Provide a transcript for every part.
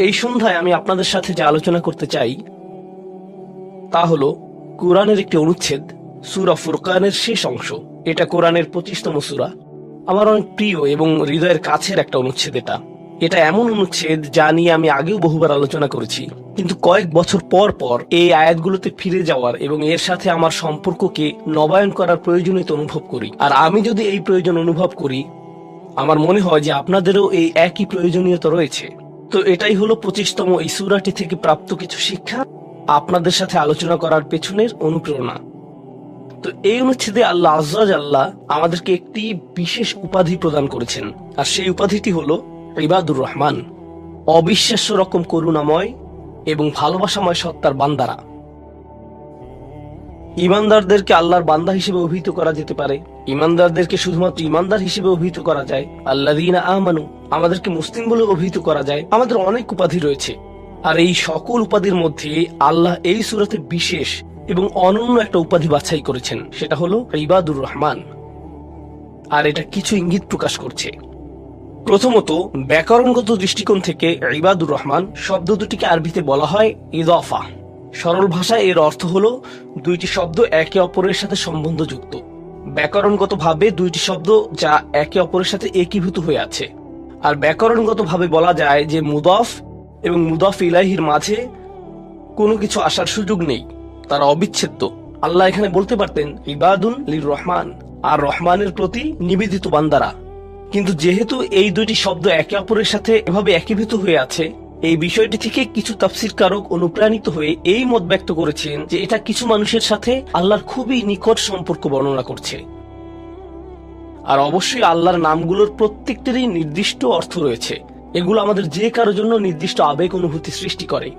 এই সন্ধ্যায় আমি আপনাদের সাথে যে আলোচনা করতে চাই তা হলো কোরআনের একটি অনুচ্ছেদ, সূরা ফুরকানের শেষ অংশ। এটা কোরআনের 25তম সূরা। আমার অনেক প্রিয় এবং হৃদয়ের কাছের একটা অনুচ্ছেদ। এটা এমন অনুচ্ছেদ যা নিয়ে আমি আগেও বহুবার আলোচনা করেছি, কিন্তু কয়েক বছর পর পর এই আয়াতগুলোতে ফিরে যাওয়ার এবং এর সাথে আমার সম্পর্ককে নবায়ন করার প্রয়োজনীয়তা অনুভব করি। আর আমি যদি এই প্রয়োজন অনুভব করি, আমার মনে হয় যে আপনাদেরও এই একই প্রয়োজনীয়তা রয়েছে। তো এটাই হলো 25তম এই সূরাটি থেকে প্রাপ্ত কিছু শিক্ষা, আপনাদের সাথে আলোচনা করার পেছনের অনুপ্রেরণা। তো এই অনুচ্ছেদে আল্লাহ আযজা ওয়া জাল্লা আমাদেরকে একটি বিশেষ উপাধি প্রদান করেছেন, আর সেই উপাধিটি হলো ইবাদুর রহমান, অবিশ্বাস্য রকম করুণাময় এবং ভালোবাসাময় সত্তার বান্দারা। ইমানদারদেরকে আল্লাহর বান্দা হিসেবে অভিহিত করা যেতে পারে, ইমানদারদেরকে শুধুমাত্র ইমানদার হিসেবে অভিহিত করা যায়, আল্লাযীনা আমানু আমাদেরকে মুসলিম বলে অভিহিত করা যায়। আমাদের অনেক উপাধি রয়েছে, আর এই সকল উপাধির মধ্যে আল্লাহ এই সূরাতে বিশেষ এবং অনন্য একটা উপাধি বাছাই করেছেন, সেটা হলো ইবাদুর রহমান। আর এটা কিছু ইঙ্গিত প্রকাশ করছে। প্রথমত, ব্যাকরণগত দৃষ্টিকোণ থেকে ইবাদুর রহমান শব্দ দুটিকে আরবিতে বলা হয় ইদাফা। সরল ভাষায় এর অর্থ হলো দুইটি শব্দ একে অপরের সাথে সম্বন্ধযুক্ত। ব্যাকরণগতভাবে দুইটি শব্দ যা একে অপরের সাথে একীভূত হয়ে আছে। আর ব্যাকরণগতভাবে বলা যায় যে মুদাফ এবং মুদাফ ইলাইহির মাঝে কোনো কিছু আসার সুযোগ নেই, তারা অবিচ্ছেদ্য। আল্লাহ এখানে বলতে পারতেন ইবাদুন লির রহমান, আর রহমানের প্রতি নিবেদিত বান্দারা। কিন্তু যেহেতু এই দুইটি শব্দ একে অপরের সাথে এভাবে একীভূত হয়ে আছে, এই বিষয়টি থেকে কিছু তাফসীরকারক অনুপ্রাণিত হয়ে এই মত ব্যক্ত করেছেন যে এটা কিছু মানুষের সাথে আল্লাহর খুবই নিকট সম্পর্ক বর্ণনা করছে। আর অবশ্যই আল্লাহর নামগুলোর প্রত্যেকটিরই নির্দিষ্ট অর্থ রয়েছে। এগুলো আমাদের যে কারোর জন্য নির্দিষ্ট আবেগ অনুভূতি সৃষ্টি করে।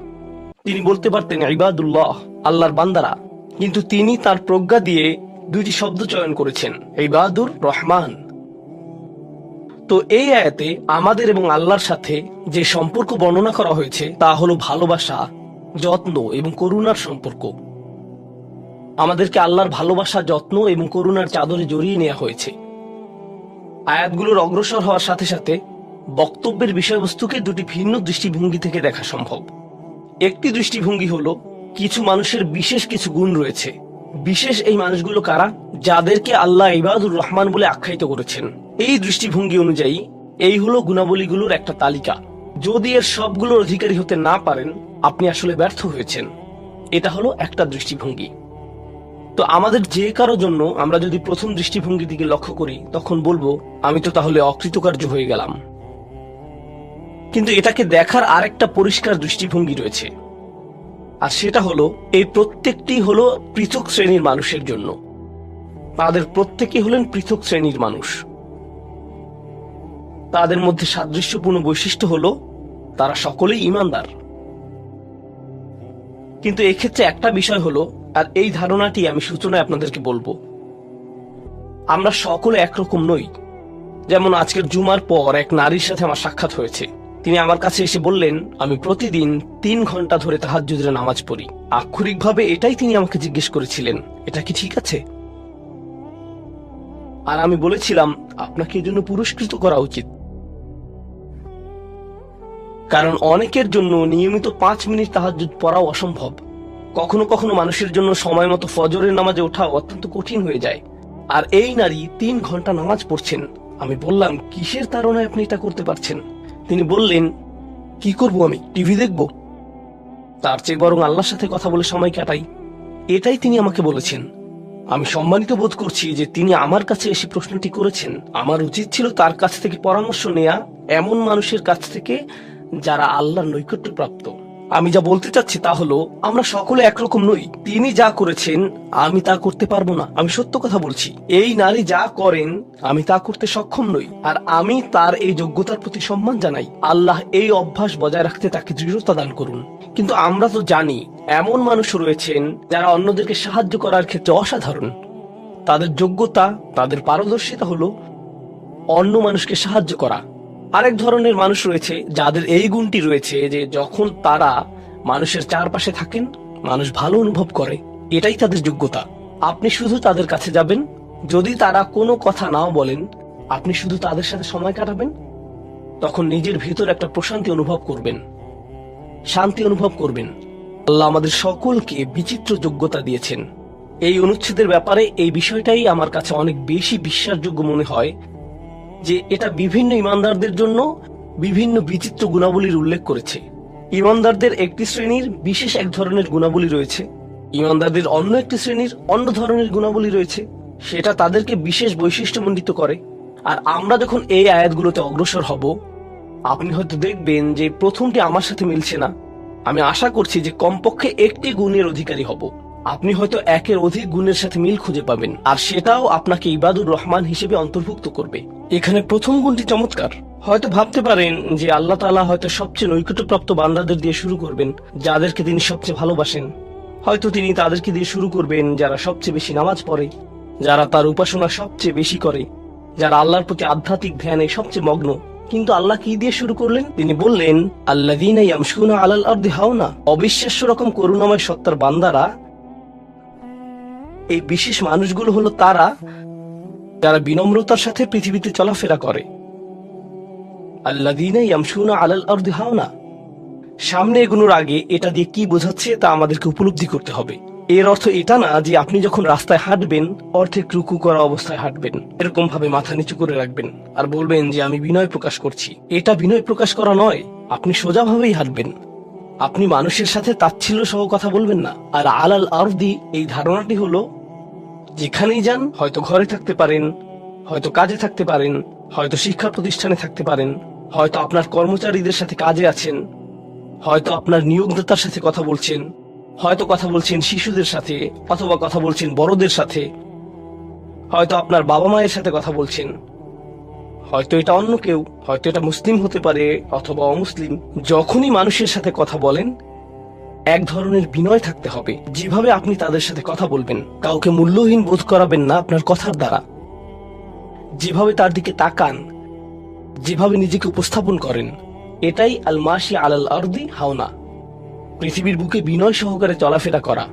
তিনি বলতে পারতেন ইবাদুল্লাহ, আল্লাহর বান্দারা, কিন্তু তিনি তার প্রজ্ঞা দিয়ে দুইটি শব্দ চয়ন করেছেন, ইবাদুর রহমান। তো এই আয়াতে আমাদের এবং আল্লাহর সাথে যে সম্পর্ক বর্ণনা করা হয়েছে তা হলো ভালোবাসা, যত্ন এবং করুণার সম্পর্ক। আমাদেরকে আল্লাহর ভালোবাসা, যত্ন এবং করুণার চাদরে জড়িয়ে নেওয়া হয়েছে। আয়াতগুলোর অগ্রসর হওয়ার সাথে সাথে বক্তব্যের বিষয়বস্তুকে দুটি ভিন্ন দৃষ্টিভঙ্গি থেকে দেখা সম্ভব। একটি দৃষ্টিভঙ্গি হলো কিছু মানুষের বিশেষ কিছু গুণ রয়েছে। বিশেষ এই মানুষগুলো কারা? যাদেরকে আল্লাহ ইবাদুর রহমান বলে আখ্যায়িত করেছেন। এই দৃষ্টিভঙ্গি অনুযায়ী এই হলো গুণাবলীগুলোর একটা তালিকা। যদি এর সবগুলোর অধিকারী হতে না পারেন, আপনি আসলে ব্যর্থ হয়েছেন। এটা হলো একটা দৃষ্টিভঙ্গি। তো আমাদের যে কারো জন্য আমরা যদি প্রথম দৃষ্টিভঙ্গির দিকে লক্ষ্য করি, তখন বলবো আমি তো তাহলে অকৃতকার্য হয়ে গেলাম। কিন্তু এটাকে দেখার আরেকটা পরিষ্কার দৃষ্টিভঙ্গি রয়েছে, আর সেটা হলো এই প্রত্যেকটি হলো পৃথক শ্রেণীর মানুষের জন্য। তাদের প্রত্যেকেই হলেন পৃথক শ্রেণীর মানুষ। তাদের মধ্যে সাদৃশ্যপূর্ণ বৈশিষ্ট্য হলো তারা সকলেই ঈমানদার। কিন্তু এক্ষেত্রে একটা বিষয় হলো, আর এই ধারণাটি আমি সূচনায় আপনাদেরকে বলবো, আমরা সকলে একরকম নই। যেমন আজকের জুমার পর এক নারীর সাথে আমার সাক্ষাৎ হয়েছে। তিনি আমার কাছে এসে বললেন আমি প্রতিদিন 3 ঘন্টা ধরে তাহাজ্জুদের নামাজ পড়ি। আক্ষরিকভাবে এটাই তিনি আমাকে জিজ্ঞেস করেছিলেন, এটা কি ঠিক আছে? আর আমি বলেছিলাম আপনাকে এর জন্য পুরস্কৃত করা উচিত, কারণ অনেকের জন্য নিয়মিত 5 মিনিট তাহাজ্জুদ পড়াও অসম্ভব। কখনো কখনো মানুষের জন্য সময় মতো ফজরের নামাজে ওঠা অত্যন্ত কঠিন হয়ে যায়। আর এই নারী 3 ঘন্টা নামাজ পড়ছেন। আমি বললাম কিসের তাড়নায় আপনি এটা করতে পারছেন? তিনি বললেন কি করব, আমি টিভি দেখব? তার চেয়ে বরং আল্লাহর সাথে কথা বলে সময় কাটাই। এটাই তিনি আমাকে বলেছেন। আমি সম্মানিত বোধ করছি যে তিনি আমার কাছে এসে প্রশ্নটি করেছেন। আমার উচিত ছিল তার কাছ থেকে পরামর্শ নেয়া, এমন মানুষের কাছ থেকে যারা আল্লাহর নৈকট্য প্রাপ্ত। আমি যা বলতে চাচ্ছি তা হলো আমরা সকলে একরকম নই। তিনি যা করেছেন আমি তা করতে পারবো না, আমি সত্য কথা বলছি। এই নারী যা করেন আমি তা করতে সক্ষম নই, আর আমি তার এই যোগ্যতার প্রতি সম্মান জানাই। আল্লাহ এই অভ্যাস বজায় রাখতে তাকে দৃঢ়তা দান করুন। কিন্তু আমরা তো জানি এমন মানুষ রয়েছেন যারা অন্যদেরকে সাহায্য করার ক্ষেত্রে অসাধারণ। তাদের যোগ্যতা, তাদের পারদর্শিতা হলো অন্য মানুষকে সাহায্য করা। আরেক ধরনের মানুষ রয়েছে যাদের এই গুণটি রয়েছে যে যখন তারা মানুষের চারপাশে থাকেন, মানুষ ভালো অনুভব করে। এটাই তাদের যোগ্যতা। আপনি শুধু তাদের কাছে যাবেন, যদি তারা কোনো কথা নাও বলেন, আপনি শুধু তাদের সাথে সময় কাটাবেন, তখন নিজের ভিতর একটা প্রশান্তি অনুভব করবেন, শান্তি অনুভব করবেন। আল্লাহ আমাদের সকলকে বিচিত্র যোগ্যতা দিয়েছেন। এই অনুচ্ছেদের ব্যাপারে এই বিষয়টাই আমার কাছে অনেক বেশি বিশ্বাসযোগ্য মনে হয় যে এটা বিভিন্ন ইমানদারদের জন্য বিভিন্ন বিচিত্র গুণাবলীর উল্লেখ করেছে। ইমানদারদের একটি শ্রেণীর বিশেষ এক ধরনের গুণাবলী রয়েছে, ইমানদারদের অন্য একটি শ্রেণীর অন্য ধরনের গুণাবলী রয়েছে, সেটা তাদেরকে বিশেষ বৈশিষ্ট্যমণ্ডিত করে। আর আমরা যখন এই আয়াতগুলোতে অগ্রসর হব, আপনি হয়তো দেখবেন যে প্রথমটি আমার সাথে মিলছে না। আমি আশা করছি যে কমপক্ষে একটি গুণের অধিকারী হব। আপনি হয়তো একের অধিক গুণের সাথে মিল খুঁজে পাবেন, আর সেটাও আপনাকে ইবাদুর রহমান হিসেবে অন্তর্ভুক্ত করবে। এখানে প্রথম গুণটি চমৎকার। হয়তো ভাবতে পারেন যে আল্লাহ তাআলা হয়তো সবচেয়ে নৈকট্যপ্রাপ্ত বান্দাদের দিয়ে শুরু করবেন, যাদেরকে তিনি সবচেয়ে ভালোবাসেন। হয়তো তিনি তাদেরকে দিয়ে শুরু করবেন যারা সবচেয়ে বেশি নামাজ পড়ে, যারা তার উপাসনা সবচেয়ে বেশি করে, যারা আল্লাহর প্রতি আধ্যাত্মিক ধ্যানে সবচেয়ে মগ্ন। কিন্তু আল্লাহ কি দিয়ে শুরু করলেন? তিনি বললেন, আল্লাযীনা ইয়ামশুনা আলাল আরদি হাওনা। অবিশ্বাস্য রকম করুণাময় সত্তার বান্দারা, এই বিশেষ মানুষগুলো হলো তারা যারা বিনম্রতার সাথে পৃথিবীতে চলাফেরা করে। আল্লাযীনা ইয়ামশুনা আলাল আরদি হাওনা। সামনে এগোনোর আগে এটা দিয়ে কি বোঝাচ্ছে তা আমাদেরকে উপলব্ধি করতে হবে। এর অর্থ এটা না যে আপনি যখন রাস্তায় হাঁটবেন অর্ধেক রুকু করা অবস্থায় হাঁটবেন, এরকম ভাবে মাথা নিচু করে রাখবেন আর বলবেন যে আমি বিনয় প্রকাশ করছি। এটা বিনয় প্রকাশ করা নয়। আপনি সোজাভাবেই হাঁটবেন। আপনি মানুষের সাথে তাচ্ছিল্য সহ কথা বলবেন না। আর আলাল আরদি, এই ধারণাটি হলো যেখানেই যান, হয়তো ঘরে থাকতে পারেন, হয়তো কাজে থাকতে পারেন, হয়তো শিক্ষা প্রতিষ্ঠানে থাকতে পারেন, হয়তো আপনার কর্মচারীদের সাথে কাজে আছেন, হয়তো আপনার নিয়োগদাতার সাথে কথা বলছেন, হয়তো কথা বলছেন শিশুদের সাথে, অথবা কথা বলছেন বড়দের সাথে, হয়তো আপনার বাবা মায়ের সাথে কথা বলছেন, হয়তো এটা অন্য কেউ, হয়তো এটা মুসলিম হতে পারে অথবা অমুসলিম। যখনই মানুষের সাথে কথা বলেন এক ধরনের বিনয় থাকতে হবে। যেভাবে আপনি তাদের সাথে কথা বলবেন, কাউকে মূল্যহীন বোধ করাবেন না আপনার কথার দ্বারা। যেভাবে তার দিকে তাকান, যেভাবে নিজেকে উপস্থাপন করেন, এটাই আল মাশি আলাল আরদি হাওনা। পৃথিবীর বুকে বিনয় সহকারে চলাফেরা করা,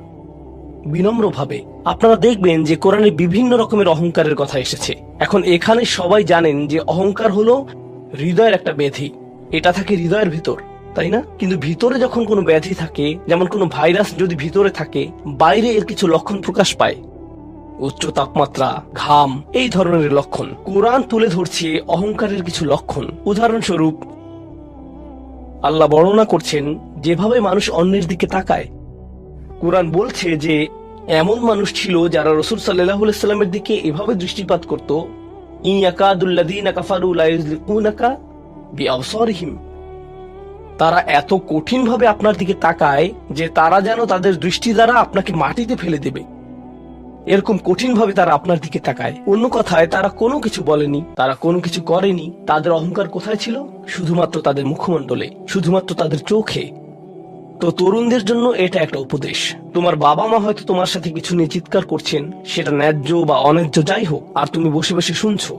বিনম্রভাবে। আপনারা দেখবেন যে কোরআনে বিভিন্ন রকমের অহংকারের কথা এসেছে। এখন এখানে সবাই জানেন যে অহংকার হলো হৃদয়ের একটা ব্যাধি। এটা থাকে হৃদয়ের ভিতর, তাই না? কিন্তু ভিতরে যখন কোনো ব্যাধি থাকে, যেমন কোনো ভাইরাস যদি ভিতরে থাকে, বাইরে এর কিছু লক্ষণ প্রকাশ পায়। উচ্চ তাপমাত্রা, ঘাম, এই ধরনের লক্ষণ। কোরআন তুলে ধরছে অহংকারের কিছু লক্ষণ। উদাহরণস্বরূপ আল্লাহ বর্ণনা করছেন যেভাবে মানুষ অন্যের দিকে তাকায়। কোরআন বলছে যে এমন মানুষ ছিল যারা রাসূল সাল্লাল্লাহু আলাইহি সাল্লামের দিকে এভাবে দৃষ্টিপাত করত, ইয়াকাদুল্লাযীনা কাফারু লা ইউযলিকুনাকা বিআবসারিহিম। তারা এত কঠিন ভাবে আপনার দিকে তাকায় যে তারা যেন তাদের দৃষ্টি দ্বারা আপনাকে মাটিতে ফেলে দেবে। এরকম কঠিন ভাবে তারা আপনার দিকে তাকায়। অন্য কথায়, তারা কোনো কিছু বলেনি, তারা কোনো কিছু করেনি। তাদের অহংকার কোথায় ছিল? শুধুমাত্র তাদের মুখমণ্ডলে, শুধুমাত্র তাদের চোখে। তো তরুণদের জন্য এটা একটা উপদেশ। তোমার বাবা মা হয়তো তোমার সাথে কিছু নিয়ে চিৎকার করছেন, সেটা ন্যায্য বা অন্যায্য যাই হোক, আর তুমি বসে বসে শুনছো,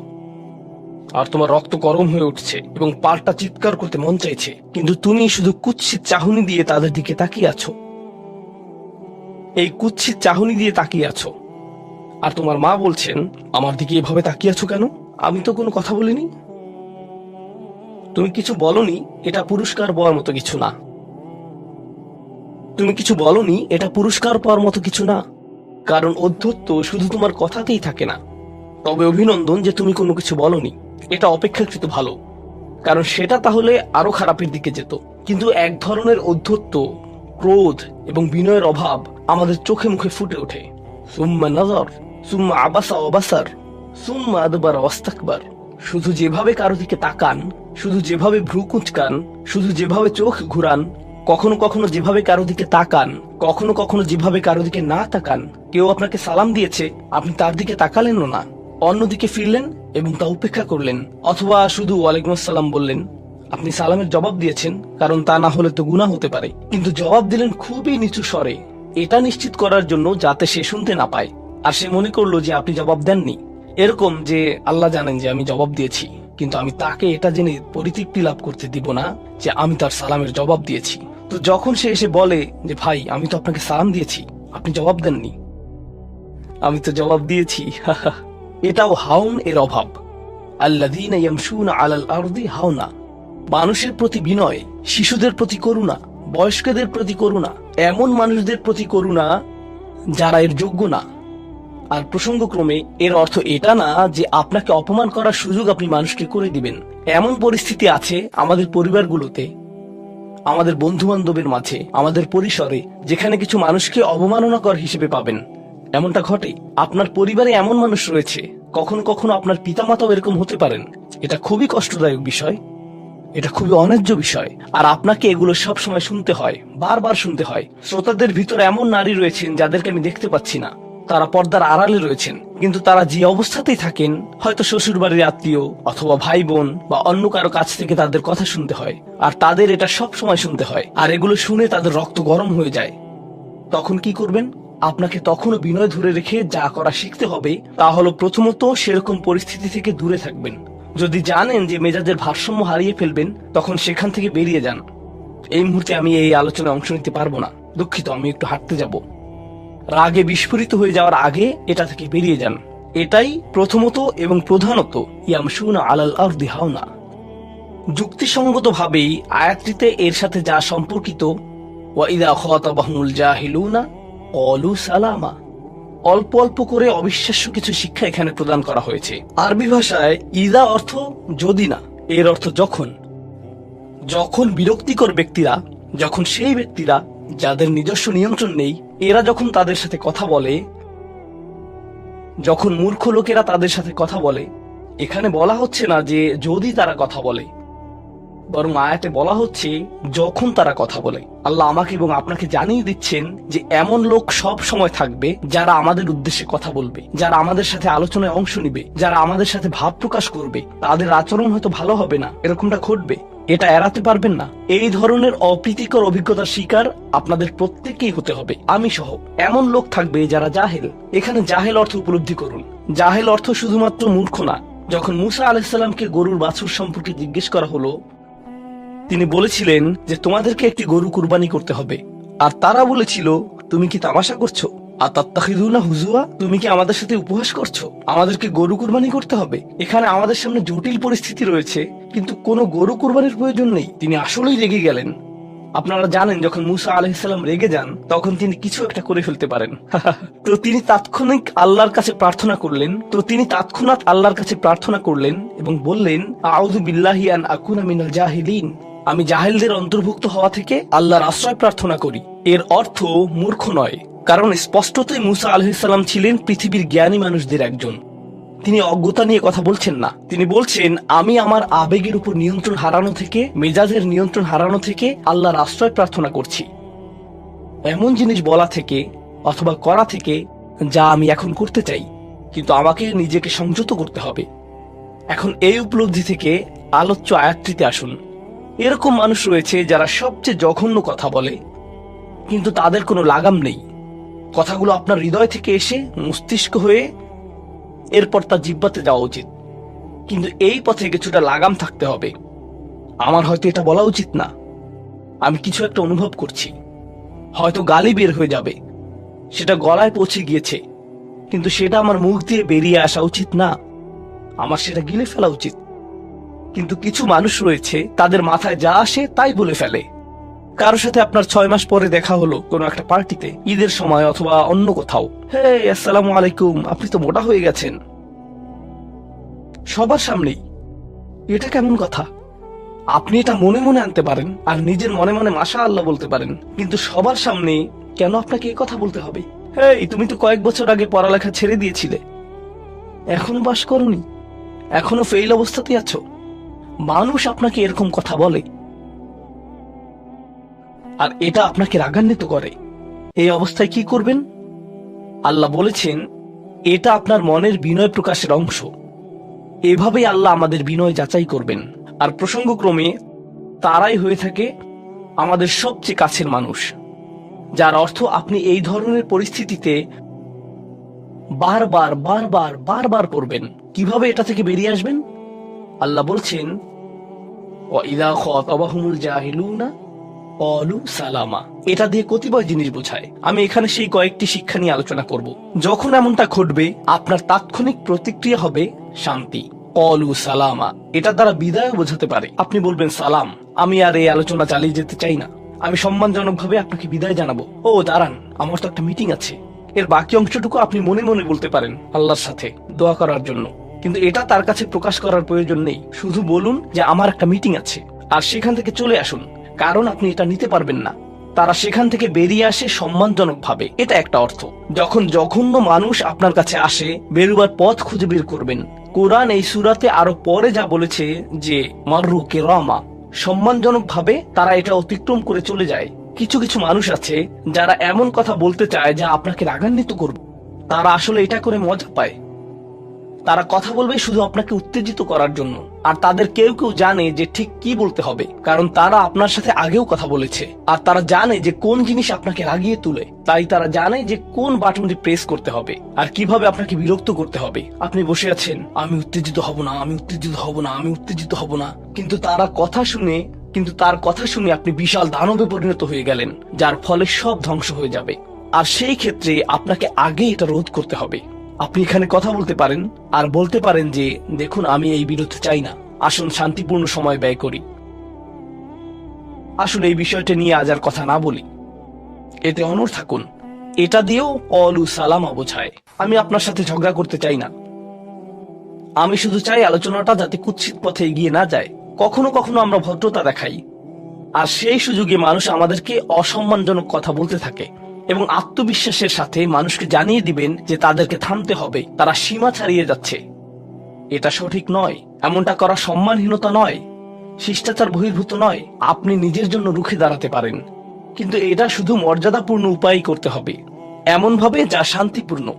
আর তোমার রক্ত গরম হয়ে উঠছে এবং পাল্টা চিৎকার করতে মন চাইছে, কিন্তু তুমি শুধু কুৎসিত চাহনি দিয়ে তাদের দিকে তাকিয়ে আছো। এই কুৎসিত চাহনি দিয়ে তাকিয়ে আছো, আর তোমার মা বলছেন, আমার দিকে এভাবে তাকিয়ে আছো কেন? আমি তো কোনো কথা বলিনি। তুমি কিছু বলনি, এটা পুরস্কার পাওয়ার মতো কিছু না। তুমি কিছু বলনি, এটা পুরস্কার পাওয়ার মতো কিছু না। কারণ অধ্যত্ব শুধু তোমার কথাতেই থাকে না। তবে অভিনন্দন যে তুমি কোনো কিছু বলনি, এটা অপেক্ষাকৃত ভালো, কারণ সেটা তাহলে আরো খারাপের দিকে যেত। কিন্তু এক ধরনের অধ্যত্ব, ক্রোধ এবং বিনয়ের অভাব আমাদের চোখে মুখে ফুটে ওঠে। সুম্মা নজর, সুম্মা আবাসা ওয়াবাসার, সুম্মা আদবারা ওয়াস্তাকবার। শুধু যেভাবে কারো দিকে তাকান, শুধু যেভাবে ভ্রু কুঁচকান, শুধু যেভাবে চোখ ঘুরান, কখনো কখনো যেভাবে কারো দিকে তাকান, কখনো কখনো যেভাবে কারো দিকে না তাকান। কেউ আপনাকে সালাম দিয়েছে, আপনি তার দিকে তাকালেনও না, অন্যদিকে ফিরলেন এবং তা উপেক্ষা করলেন, অথবা শুধু ওয়ালাইকুম আসসালাম বললেন। আপনি সালামের জবাব দিয়েছেন, কারণ তা না হলে তো গুনাহ হতে পারে, কিন্তু জবাব দিলেন খুবই নিচু স্বরে, এটা নিশ্চিত করার জন্য যাতে সে শুনতে না পায়, আর সে মনে করলো যে আপনি জবাব দেননি। এরকম যে আল্লাহ জানেন যে আমি জবাব দিয়েছি, কিন্তু আমি তাকে এটা জেনে পরিতৃপ্তি লাভ করতে দিব না যে আমি তার সালামের জবাব দিয়েছি। তো যখন সে এসে বলে যে ভাই, আমি তো আপনাকে সালাম দিয়েছি, আপনি জবাব দেননি, আমি তো জবাব দিয়েছি, এটাও হাউন এর অভাব। আল্লাযীনা ইয়ামশুনা আলাল আরদি হাওনা। মানুষের প্রতি বিনয়, শিশুদের প্রতি করুণা, বয়স্কদের প্রতি করুণা, এমন মানুষদের প্রতি করুণা যারা এর যোগ্য না। আর প্রসঙ্গক্রমে এর অর্থ এটা না যে আপনাকে অপমান করার সুযোগ আপনি মানুষকে করে দিবেন। এমন পরিস্থিতি আছে আমাদের পরিবারগুলোতে, আমাদের বন্ধু বান্ধবের মাঝে, আমাদের পরিসরে, যেখানে কিছু মানুষকে অবমাননাকর হিসেবে পাবেন। এমনটা ঘটে। আপনার পরিবারে এমন মানুষ রয়েছে, কখনো কখনো আপনার পিতামাতাও এরকম হতে পারেন। এটা খুবই কষ্টদায়ক বিষয়, এটা খুবই অন্যায্য বিষয়। আর আপনাকে এগুলো সব সময় শুনতে হয়, বারবার শুনতে হয়। শ্রোতাদের ভিতরে এমন নারী রয়েছেন যাদেরকে আমি দেখতে পাচ্ছি না, তারা পর্দার আড়ালে রয়েছেন, কিন্তু তারা যে অবস্থাতেই থাকেন, হয়তো শ্বশুর বাড়ির আত্মীয় অথবা ভাই বোন বা অন্য কারো কাছ থেকে তাদের কথা শুনতে হয়, আর তাদের এটা সব সময় শুনতে হয়। আর এগুলো শুনে তাদের রক্ত গরম হয়ে যায়। তখন কি করবেন? আপনাকে তখনও বিনয় ধরে রেখে যা করা শিখতে হবে তা হলো, প্রথমত সেরকম পরিস্থিতি থেকে দূরে থাকবেন। যদি জানেন যে মেজাজের ভারসাম্য হারিয়ে ফেলবেন, তখন সেখান থেকে বেরিয়ে যান। এই মুহূর্তে আমি এই আলোচনায় অংশ নিতে পারবো না, দুঃখিত, আমি একটু হাঁটতে যাব। রাগে বিস্ফোরিত হয়ে যাওয়ার আগে এটা থেকে বেরিয়ে যান। এটাই প্রথমত এবং প্রধানত ইয়ামশুনা আলাল আরদি হাওনা। যুক্তিসঙ্গত ভাবেই আয়াতটিতে এর সাথে যা সম্পর্কিত, ওয়া ইযা খাতাবাহুমুল জাহিলুনা ক্বালু সালামা, অল্প অল্প করে অবিশ্বাস্য কিছু শিক্ষা এখানে প্রদান করা হয়েছে। আরবি ভাষায় ইদা অর্থ যদি না, এর অর্থ যখন। যখন বিরক্তিকর ব্যক্তিরা, যখন সেই ব্যক্তিরা যাদের নিজস্ব নিয়ন্ত্রণ নেই, এরা যখন তাদের সাথে কথা বলে, যখন মূর্খ লোকেরা তাদের সাথে কথা বলে, এখানে বলা হচ্ছে না যে যদি তারা কথা বলে, বরং আয়াতে বলা হচ্ছে যখন তারা কথা বলে। আল্লাহ আমাকে এবং আপনাকে জানিয়ে দিচ্ছেন যে এমন লোক সব সময় থাকবে যারা আমাদের উদ্দেশ্যে কথা বলবে, যারা আমাদের সাথে আলোচনায় অংশ নিবে, যারা আমাদের সাথে ভাব প্রকাশ করবে। তাদের আচরণ হয়তো ভালো হবে না, এরকমটা ঘটবে, এটা এড়াতে পারবেন না। এই ধরনের অপ্রীতিকর অভিজ্ঞতার শিকার আপনাদের প্রত্যেককেই হতে হবে, আমি সহ। এমন লোক থাকবে যারা জাহেল। এখানে জাহেল অর্থ উপলব্ধি করুন। জাহেল অর্থ শুধুমাত্র মূর্খ না। যখন মুসা আলাইহিস সালামকে গরুর বাছুর সম্পর্কে জিজ্ঞেস করা হলো, তিনি বলেছিলেন যে তোমাদেরকে একটি গরু কুরবানি করতে হবে। আর তারা বলেছিল, তুমি কি তামাশা করছো? আতাত্তাখিযুনা হুজুয়া, তুমি কি আমাদের সাথে উপহাস করছো? আমাদেরকে গরু কুরবানি করতে হবে? এখানে আমাদের সামনে জটিল পরিস্থিতি রয়েছে, কিন্তু কোনো গরু কুরবানির প্রয়োজন নেই। তিনি আসলেই রেগে গেলেন। আপনারা জানেন, যখন মুসা আলাইহিস সালাম রেগে যান, তখন তিনি কিছু একটা করে ফেলতে পারেন। তো তিনি তৎক্ষণাৎ আল্লাহর কাছে প্রার্থনা করলেন এবং বললেন, আউযু বিল্লাহি আন আকুনা মিনাল জাহিলিন, আমি জাহেলদের অন্তর্ভুক্ত হওয়া থেকে আল্লাহর আশ্রয় প্রার্থনা করি। এর অর্থ মূর্খ নয়, কারণ স্পষ্টতই মুসা আলাইহিস সালাম ছিলেন পৃথিবীর জ্ঞানী মানুষদের একজন। তিনি অজ্ঞতা নিয়ে কথা বলছেন না। তিনি বলছেন, আমি আমার আবেগের উপর নিয়ন্ত্রণ হারানো থেকে, মেজাজের নিয়ন্ত্রণ হারানো থেকে আল্লাহর আশ্রয় প্রার্থনা করছি, এমন জিনিস বলা থেকে অথবা করা থেকে যা আমি এখন করতে চাই, কিন্তু আমাকে নিজেকে সংযত করতে হবে। এখন এই উপলব্ধি থেকে আলোচ্য আয়াতটিতে আসুন। এরকম মানুষ রয়েছে যারা সবচেয়ে জঘন্য কথা বলে, কিন্তু তাদের কোনো লাগাম নেই। কথাগুলো আপনার হৃদয় থেকে এসে মস্তিষ্ক হয়ে এরপর তার জিহ্বাতে যাওয়া উচিত, কিন্তু এই পথে কিছুটা লাগাম থাকতে হবে। আমার হয়তো এটা বলা উচিত না, আমি কিছু একটা অনুভব করছি, হয়তো গালি বের হয়ে যাবে, সেটা গলায় পৌঁছে গিয়েছে, কিন্তু সেটা আমার মুখ দিয়ে বেরিয়ে আসা উচিত না, আমার সেটা গিলে ফেলা উচিত। কিন্তু কিছু মানুষ রয়েছে, তাদের মাথায় যা আসে তাই বলে ফেলে। কারো সাথে আপনার 6 মাস পরে দেখা হলো কোনো একটা পার্টিতে, ঈদের সময় অথবা অন্য কোথাও, হে আসসালামু আলাইকুম, আপনি তো মোটা হয়ে গেছেন, সবার সামনেই। এটা কেমন কথা? আপনি এটা মনে মনে আনতে পারেন আর নিজের মনে মনে মাশাআল্লাহ বলতে পারেন, কিন্তু সবার সামনে কেন আপনাকে এই কথা বলতে হবে? হেই, তুমি তো কয়েক বছর আগে পড়ালেখা ছেড়ে দিয়েছিলে, এখনো পাস করনি, এখনো ফেল অবস্থাতে আছো। মানুষ আপনাকে এরকম কথা বলে আর এটা আপনাকে রাগান্বিত করে। এই অবস্থায় কি করবেন? আল্লাহ বলেছেন, এটা আপনার মনের বিনয় প্রকাশের অংশ। এভাবেই আল্লাহ আমাদের বিনয় যাচাই করবেন। আর প্রসঙ্গক্রমে তারাই হয়ে থাকে আমাদের সবচেয়ে কাছের মানুষ, যার অর্থ আপনি এই ধরনের পরিস্থিতিতে বারবার বারবার বারবার পড়বেন। কিভাবে এটা থেকে বেরিয়ে আসবেন? আল্লাহ বলছেন, ওয়াইদা খাতাবাহুমুল জাহিলুনা ক্বালু সালামা। এটা দিয়ে কতিপয় জিনিস বোঝায়। আমি এখানে সেই কয়েকটি শিক্ষা নিয়ে আলোচনা করব। যখন এমনটা ঘটবে, আপনার তাৎক্ষণিক প্রতিক্রিয়া হবে শান্তি। ক্বালু সালামা। এটা দ্বারা বিদায় বোঝাতে পারে। আপনি বলবেন সালাম, আমি আর এই আলোচনা চালিয়ে যেতে চাই না, আমি সম্মানজনকভাবে আপনাকে বিদায় জানাবো। ও দাঁড়ান, আমার তো একটা মিটিং আছে। এর বাকি অংশটুকু আপনি মনে মনে বলতে পারেন আল্লাহর সাথে দোয়া করার জন্য, কিন্তু এটা তার কাছে প্রকাশ করার প্রয়োজন নেই। শুধু বলুন যে আমার একটা মিটিং আছে, আর সেখান থেকে চলে আসুন, কারণ আপনি এটা নিতে পারবেন না। তারা সেখান থেকে বেরিয়ে আসে সম্মানজনক ভাবে, এটা একটা অর্থ। যখন জঘন্য মানুষ আপনার কাছে আসে, বেরুবার পথ খুঁজে বের করবেন। কোরআন এই সূরাতে আরো পরে যা বলেছে যে মাররু কিরামা, সম্মানজনক ভাবে তারা এটা অতিক্রম করে চলে যায়। কিছু কিছু মানুষ আছে যারা এমন কথা বলতে চায় যা আপনাকে রাগান্বিত করবে। তারা আসলে এটা করে মজা পায়। তারা কথা বলবে শুধু আপনাকে উত্তেজিত করার জন্য। আর তাদের কেউ কেউ জানে যে ঠিক কি বলতে হবে, কারণ তারা আপনার সাথে আগেও কথা বলেছে। আর তারা জানে যে কোন জিনিস আপনাকে রাগিয়ে তুলে, তাই তারা জানে যে কোন বাটনটি প্রেস করতে হবে আর কিভাবে আপনাকে বিরক্ত করতে হবে। আপনি বসে আছেন, আমি উত্তেজিত হব না, আমি উত্তেজিত হব না, আমি উত্তেজিত হব না, কিন্তু তার কথা শুনে আপনি বিশাল দানবে পরিণত হয়ে গেলেন, যার ফলে সব ধ্বংস হয়ে যাবে। আর সেই ক্ষেত্রে আপনাকে আগে এটা রোধ করতে হবে। আপনি এখানে কথা বলতে পারেন আর বলতে পারেন যে দেখুন, আমি এই বিরোধ চাই না, আসুন শান্তিপূর্ণ সময় ব্যয় করি। আসলে এই বিষয়টা নিয়ে আজ আর কথা না বলি, এতে অনড় থাকুন। এটা দিয়েও ক্বালু সালামা বোঝায়। আমি আপনার সাথে ঝগড়া করতে চাই না, আমি শুধু চাই আলোচনাটা যাতে কুৎসিত পথে এগিয়ে না যায়। কখনো কখনো আমরা ভদ্রতা দেখাই, আর সেই সুযোগে মানুষ আমাদেরকে অসম্মানজনক কথা বলতে থাকে, এবং আত্মবিশ্বাসের সাথে মানুষকে জানিয়ে দিবেন যে তাদেরকে থামতে হবে, তারা সীমা ছাড়িয়ে যাচ্ছে। এটা সঠিক নয়। এমনটা করা সম্মানহীনতা নয়, শিষ্টাচার বহির্ভূত নয়। আপনি নিজের জন্য রুখে দাঁড়াতে পারেন, কিন্তু এটা শুধু মর্যাদাপূর্ণ উপায় করতে হবে, এমন ভাবে যা শান্তিপূর্ণ।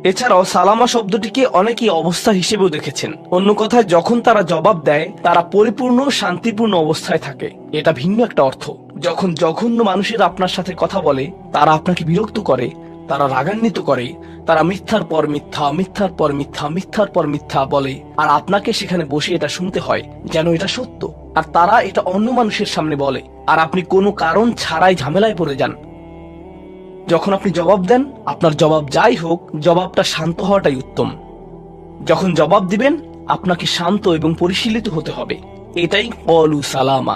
এছাড়াও সালামা শব্দটিকে অনেকেই অবস্থা হিসেবেও দেখেছেন। অন্য কথায়, যখন তারা জবাব দেয় তারা পরিপূর্ণ শান্তিপূর্ণ অবস্থায় থাকে, এটা ভিন্ন একটা অর্থ। যখন জঘন্য মানুষেরা আপনার সাথে কথা বলে, তারা আপনাকে বিরক্ত করে, তারা রাগান্বিত করে, তারা মিথ্যার পর মিথ্যা, মিথ্যার পর মিথ্যা, মিথ্যার পর মিথ্যা বলে, আর আপনাকে সেখানে বসে এটা শুনতে হয় যেন এটা সত্য। আর তারা এটা অন্য মানুষের সামনে বলে, আর আপনি কোনো কারণ ছাড়াই ঝামেলায় পড়ে যান। যখন আপনি জবাব দেন, আপনার জবাব যাই হোক, জবাবটা শান্ত হওয়াটাই উত্তম। যখন জবাব দিবেন, আপনাকে শান্ত এবং পরিশীলিত হতে হবে। এটাই ক্বালু সালামা।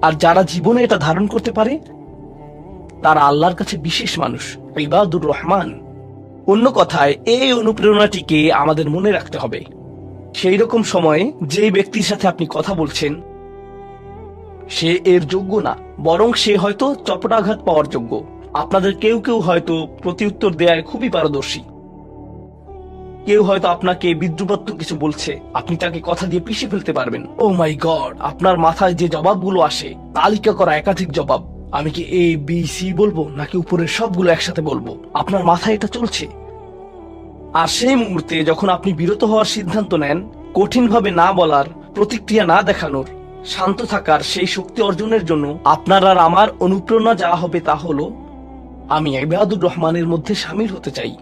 আর যারা জীবনে এটা ধারণ করতে পারে, তারা আল্লাহর কাছে বিশেষ মানুষ, ইবাদুর রহমান। অন্য কথায়, এই অনুপ্রেরণাটিকে আমাদের মনে রাখতে হবে। সেই রকম সময়ে যেই ব্যক্তির সাথে আপনি কথা বলছেন সে এর যোগ্য না, বরং সে হয়তো চপটাঘাত পাওয়ার যোগ্য। আপনাদের কেউ কেউ হয়তো প্রতিউত্তর দেয়ায় খুবই পারদর্শী। কেউ হয়তো আপনাকে বিদ্রুপাত্মক কিছু বলছে, আপনি তাকে কথা দিয়ে পিষে ফেলতে পারবেন। ও মাই গড, আপনার মাথায় যে জবাবগুলো আসে, তালিকা করা একাধিক জবাব। আমি কি এ বি সি বলবো নাকি উপরের সবগুলো একসাথে বলবো? আপনার মাথায় এটা চলছে। আর সেই মুহূর্তে যখন আপনি বিরত হওয়ার সিদ্ধান্ত নেন, কঠিনভাবে না বলার, প্রতিক্রিয়া না দেখানোর, শান্ত থাকার সেই শক্তি অর্জনের জন্য আপনার আর আমার অনুপ্রেরণা যা হবে তা হলো, আমি ইবাদুর রহমানের মধ্যে শামিল হতে চাই।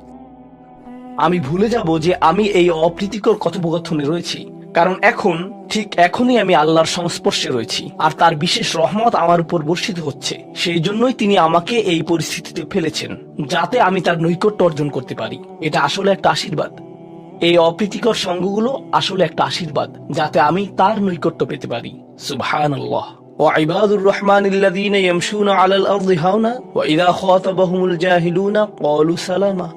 আমি ভুলে যাব যে আমি এই অপ্রীতিকর কথোপকথনে রয়েছি, কারণ এখনই আমি আল্লাহর সংস্পর্শে রয়েছি, আর তার বিশেষ রহমত আমার উপর বর্ষিত হচ্ছে। সেই জন্যই তিনি আমাকে এই পরিস্থিতিতে ফেলেছেন, যাতে আমি তার নৈকট্য অর্জন করতে পারি। এটা আসলে একটা আশীর্বাদ। এই অপ্রীতিকর সঙ্গগুলো আসলে একটা আশীর্বাদ, যাতে আমি তার নৈকট্য পেতে পারি। সুবহানাল্লাহ। وعباد الرحمن الذين يمشون على الأرض هونا وإذا خاطبهم الجاهلون قالوا سلاما।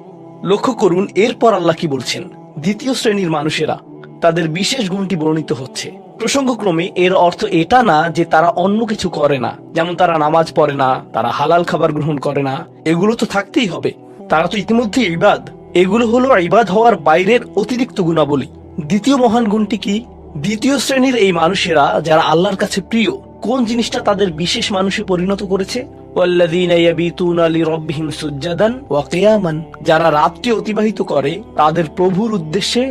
লক্ষ্য করুন এরপর আল্লাহ কি বলছেন। দ্বিতীয় শ্রেণীর মানুষেরা, তাদের বিশেষ গুণটি বর্ণিত হচ্ছে। প্রসঙ্গক্রমে এর অর্থ এটা না যে তারা অন্য কিছু করে না, যেমন তারা নামাজ পড়ে না, তারা হালাল খাবার গ্রহণ করে না। এগুলো তো থাকতেই হবে, তারা তো ইতিমধ্যে ইবাদ। এগুলো হলো ইবাদ হওয়ার বাইরের অতিরিক্ত গুণাবলী। দ্বিতীয় মহান গুণটি কি? দ্বিতীয় শ্রেণীর এই মানুষেরা যারা আল্লাহর কাছে প্রিয়, কোন জিনিসটা তাদের বিশেষ মানুষে পরিণত করেছে? ওয়াল্লাযীনা ইয়াবিতুনা লিরাব্বিহিম সুজদান ওয়া কিয়ামান। যারা রাত্রি অতিবাহিত করে তাদের প্রভুর উদ্দেশ্যে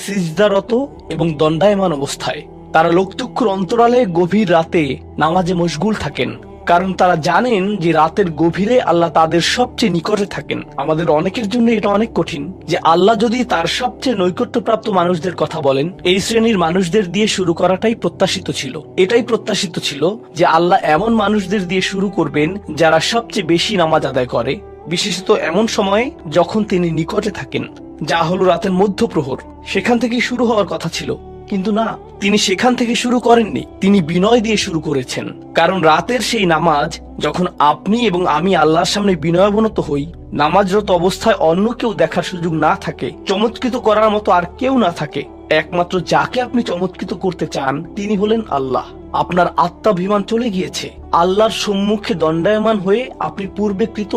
সিজদারত এবং দণ্ডায়মান অবস্থায়। তারা লোকচক্ষুর অন্তরালে গভীর রাতে নামাজে মশগুল থাকেন, কারণ তারা জানেন যে রাতের গভীরে আল্লাহ তাদের সবচেয়ে নিকটে থাকেন। আমাদের অনেকের জন্য এটা অনেক কঠিন যে আল্লাহ যদি তার সবচেয়ে নৈকট্যপ্রাপ্ত মানুষদের কথা বলেন, এই শ্রেণীর মানুষদের দিয়ে শুরু করাটাই প্রত্যাশিত ছিল। এটাই প্রত্যাশিত ছিল যে আল্লাহ এমন মানুষদের দিয়ে শুরু করবেন যারা সবচেয়ে বেশি নামাজ আদায় করে, বিশেষত এমন সময়ে যখন তিনি নিকটে থাকেন, যা হলো রাতের মধ্যপ্রহর। সেখান থেকেই শুরু হওয়ার কথা ছিল। কিন্তু না, তিনি সেখান থেকে শুরু করেননি, তিনি বিনয় দিয়ে শুরু করেছেন। কারণ রাতের সেই নামাজ যখন আপনি এবং আমি আল্লাহর সামনে বিনয়াবনত হই, নামাজরত অবস্থায় অন্য কেউ দেখার সুযোগ না থাকে, চমৎকৃত করার মতো আর কেউ না থাকে, একমাত্র যাকে আপনি চমৎকৃত করতে চান তিনি হলেন আল্লাহ। আপনার আত্মাভিমান চলে গিয়েছে, আল্লাহর সম্মুখে দণ্ডায়মান হয়ে আপনি পূর্বেকৃত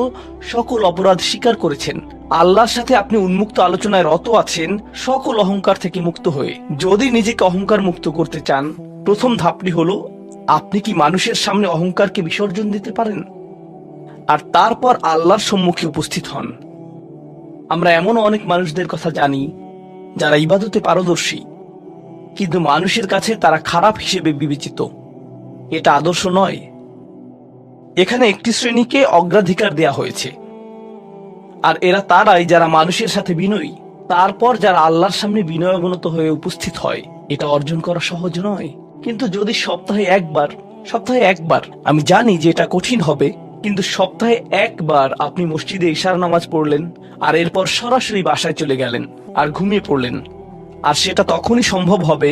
সকল অপরাধ স্বীকার করেছেন, আল্লাহর সাথে আপনি উন্মুক্ত আলোচনায় রত আছেন সকল অহংকার থেকে মুক্ত হয়ে। যদি নিজেকে অহংকার মুক্ত করতে চান, প্রথম ধাপটি হলো আপনি কি মানুষের সামনে অহংকারকে বিসর্জন দিতে পারেন, আর তারপর আল্লাহর সম্মুখে উপস্থিত হন। আমরা এমন অনেক মানুষদের কথা জানি যারা ইবাদতে পারদর্শী, কিন্তু মানুষের কাছে তারা খারাপ হিসেবে বিবেচিত। এটা আদর্শ নয়। এখানে একটি শ্রেণীকে অগ্রাধিকার দেয়া হয়েছে, আর এরা তারাই যারা মানুষের সাথে বিনয়ী। তারপর যারা আল্লাহর সামনে বিনয়াবনত হয়ে উপস্থিত হয়। এটা অর্জন করা সহজ নয়, কিন্তু যদি সপ্তাহে একবার, আমি জানি যে এটা কঠিন হবে, কিন্তু সপ্তাহে একবার আপনি মসজিদে ইশার নামাজ পড়লেন, আর এরপর সরাসরি বাসায় চলে গেলেন আর ঘুমিয়ে পড়লেন, আর সেটা তখনই সম্ভব হবে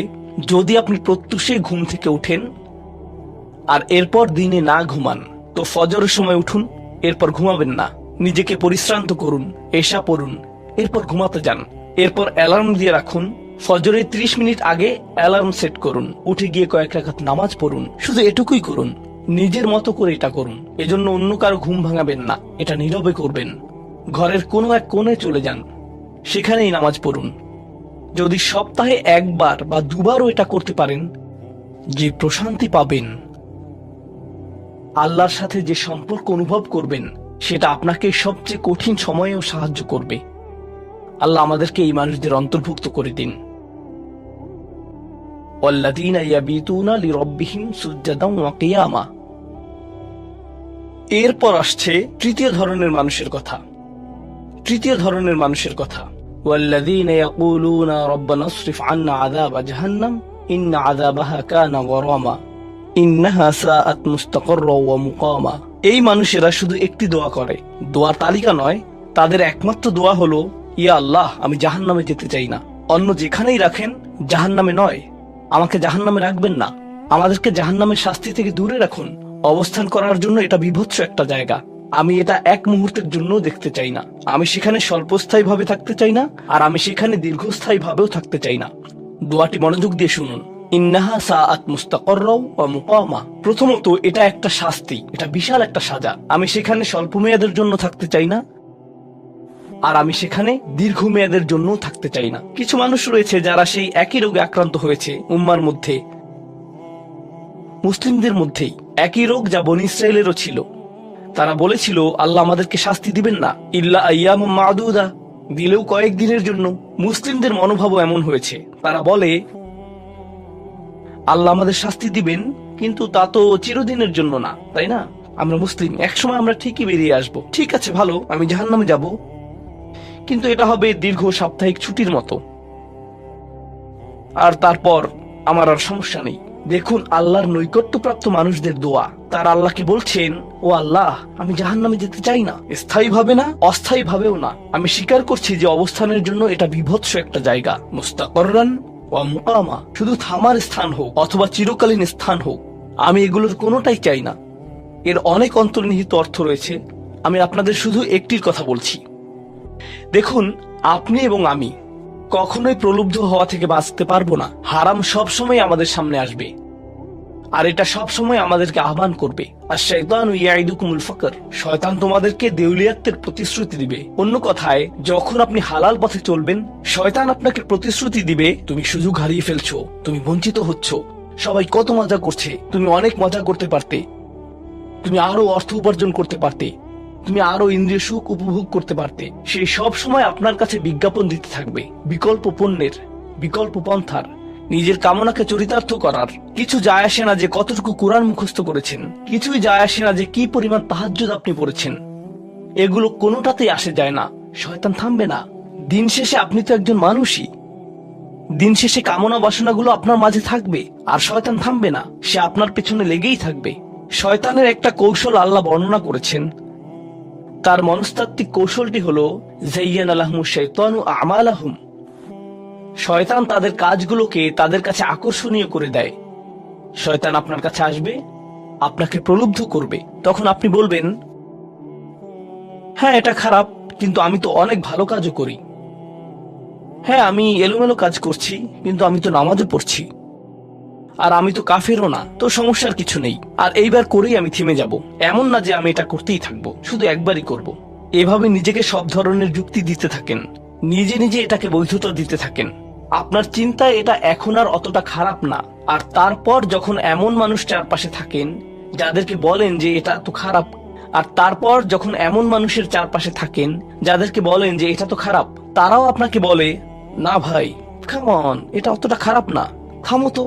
যদি আপনি প্রত্যুষে ঘুম থেকে উঠেন আর এরপর দিনে না ঘুমান। তো ফজরের সময় উঠুন, এরপর ঘুমাবেন না, নিজেকে পরিশ্রান্ত করুন, এশা পড়ুন, এরপর ঘুমাতে যান। এরপর অ্যালার্ম দিয়ে রাখুন, ফজরের 30 মিনিট আগে অ্যালার্ম সেট করুন, উঠে গিয়ে কয়েক রাকাত নামাজ পড়ুন। শুধু এটুকুই করুন, নিজের মতো করে এটা করুন। এজন্য অন্য কারো ঘুম ভাঙাবেন না, এটা নীরবে করবেন। ঘরের কোনো এক কোণে চলে যান, সেখানেই নামাজ পড়ুন। যদি সপ্তাহে একবার বা দুবারও এটা করতে পারেন, যে প্রশান্তি পাবেন, আল্লাহর সাথে যে সম্পর্ক অনুভব করবেন, সেটা আপনাকে সবচেয়ে কঠিন সময়েও সাহায্য করবে। আল্লাহ আমাদেরকে এই মানুষদের অন্তর্ভুক্ত করে দিন। ওয়াল্লাযীনা ইয়াবিতুনা লিরাব্বিহিম সুজদান ওয়া কিয়ামা। এরপর আসছে তৃতীয় ধরনের মানুষের কথা। ওয়াল্লাযীনা ইয়াকুলুনা রাব্বানা ইসরিফ আন্না আযাবা জাহান্নাম ইন্না আযাবাহা কানা গরামা ইন্নাহা সাআত মুস্তাকাররা ওয়া মুকামা। এই মানুষেরা শুধু একটি দোয়া করে, দোয়ার তালিকা নয়, তাদের একমাত্র দোয়া হলো, ইয়া আল্লাহ, আমি জাহান্নামে যেতে চাই না। অন্য যেখানেই রাখেন, জাহান্নামে নয়। আমাকে জাহান্নামে রাখবেন না, আমাদেরকে জাহান্নামের শাস্তি থেকে দূরে রাখুন। অবস্থান করার জন্য এটা বিভৎস একটা জায়গা। আমি এটা এক মুহূর্তের জন্য দেখতে চাই না। আমি সেখানে স্বল্পস্থায়ী ভাবে থাকতে চাই না, আর আমি সেখানে দীর্ঘস্থায়ী ভাবেও থাকতে চাই না। দোয়াটি মনোযোগ দিয়ে শুনুন। ইন্নাহা সাআত মুস্তাকাররা ওয়া মুকামা। প্রথমত, এটা একটা শাস্তি, এটা বিশাল একটা সাজা। আমি সেখানে স্বল্প মেয়াদের জন্য থাকতে চাই না, আর আমি সেখানে দীর্ঘমেয়াদের জন্য থাকতে চাই না। কিছু মানুষ রয়েছে যারা সেই একই রোগে আক্রান্ত হয়েছে। উম্মার মধ্যে, মুসলিমদের মধ্যেই একই রোগ যা বনী ইসরাইলেরও ছিল। তারা বলেছিল, আল্লাহ আমাদেরকে শাস্তি দিবেন না, ইল্লা আইয়ামুম মা'দুদা, দিলেও কয়েকদিনের জন্য। মুসলিমদের মনোভাবও এমন হয়েছে। তারা বলে, আল্লাহ আমাদের শাস্তি দিবেন, কিন্তু তা তো চিরদিনের জন্য না, তাই না? আমরা মুসলিম, একসময় আমরা ঠিকই বেরিয়ে আসবো। ঠিক আছে, ভালো, আমি জাহান্নামে যাব, কিন্তু এটা হবে দীর্ঘ সাপ্তাহিক ছুটির মতো, আর তারপর আমার আর সমস্যা নেই। দেখুন আল্লাহর নৈকট্যপ্রাপ্ত মানুষদের দোয়া। তার আল্লাহকে বলছেন, ও আল্লাহ, আমি জাহান্নামে যেতে চাই না, স্থায়ী ভাবে না, অস্থায়ী ভাবেও না। আমি স্বীকার করছি যে অবস্থানের জন্য এটা বিভৎস একটা জায়গা। মুস্তাকররান ওয়া মুকামা, শুধু থামার স্থান হোক অথবা চিরকালীন স্থান হোক, আমি এগুলোর কোনোটাই চাই না। এর অনেক অন্তর্নিহিত অর্থ রয়েছে, আমি আপনাদের শুধু একটির কথা বলছি। দেখুন, আপনি এবং আমি কখনোই প্রলুব্ধ হওয়া থেকে বাঁচতে পারবো না। হারাম সবসময় আমাদের সামনে আসবে, আর এটা সবসময় আমাদেরকে আহ্বান করবে। আর শাইতানু ইয়াইদুকুমুল ফাকর, শয়তান তোমাদেরকে দেউলিয়াত্বের প্রতিশ্রুতি দিবে। অন্য কথায়, যখন আপনি হালাল পথে চলবেন, শয়তান আপনাকে প্রতিশ্রুতি দিবে, তুমি সুযোগ হারিয়ে ফেলছো, তুমি বঞ্চিত হচ্ছ, সবাই কত মজা করছে, তুমি অনেক মজা করতে পারতে, তুমি আরো অর্থ উপার্জন করতে পারতে, তুমি আরো ইন্দ্রিয় সুখ উপভোগ করতে পারতে। সেই সব সময় আপনার কাছে বিজ্ঞাপন দিতে থাকবে, বিকল্প পণ্যের, বিকল্প পন্থার, নিজের কামনাকে চরিতার্থ করার। কিছু যায় আসে না যে কতটুকু কোরআন মুখস্থ করেছেন, কিছুই যায় আসে না যে কি পরিমাণ তাহাজ্জুদ আপনি পড়েছেন। এগুলো কোনোটাতেই আসে যায় না। শয়তান থামবে না। দিন শেষে আপনি তো একজন মানুষই। দিন শেষে কামনা বাসনাগুলো আপনার মাঝে থাকবে, আর শয়তান থামবে না, সে আপনার পেছনে লেগেই থাকবে। শয়তানের একটা কৌশল আল্লাহ বর্ণনা করেছেন। তার মনস্তাত্ত্বিক কৌশলটি হলো, যায়্যানা লাহুমুশ শাইতানু আমালাহুম, শয়তান তাদের কাজগুলোকে তাদের কাছে আকর্ষণীয় করে দেয়। শয়তান আপনার কাছে আসবে, আপনাকে প্রলুব্ধ করবে। তখন আপনি বলবেন, হ্যাঁ এটা খারাপ, কিন্তু আমি তো অনেক ভালো কাজও করি। হ্যাঁ আমি এলোমেলো কাজ করছি, কিন্তু আমি তো নামাজও পড়ছি। আর আমি তো কাফেরও না, তো সমস্যার কিছু নেই। আর এইবার করেই আমি থেমে যাব। এমন না যে আমি এটা করতেই থাকবো, শুধু একবারই করব। এভাবে নিজেকে সব ধরনের যুক্তি দিতে থাকেন, নিজে নিজে এটাকে বৈধতা দিতে থাকেন। আপনার চিন্তায় এটা এখন আর অতটা খারাপ না। আর তারপর যখন এমন মানুষ চারপাশে থাকেন যাদেরকে বলেন যে এটা তো খারাপ, আর তারপর যখন এমন মানুষের চারপাশে থাকেন যাদেরকে বলেন যে এটা তো খারাপ, তারাও আপনাকে বলে, না ভাই কাম অন, এটা অতটা খারাপ না, থামো তো,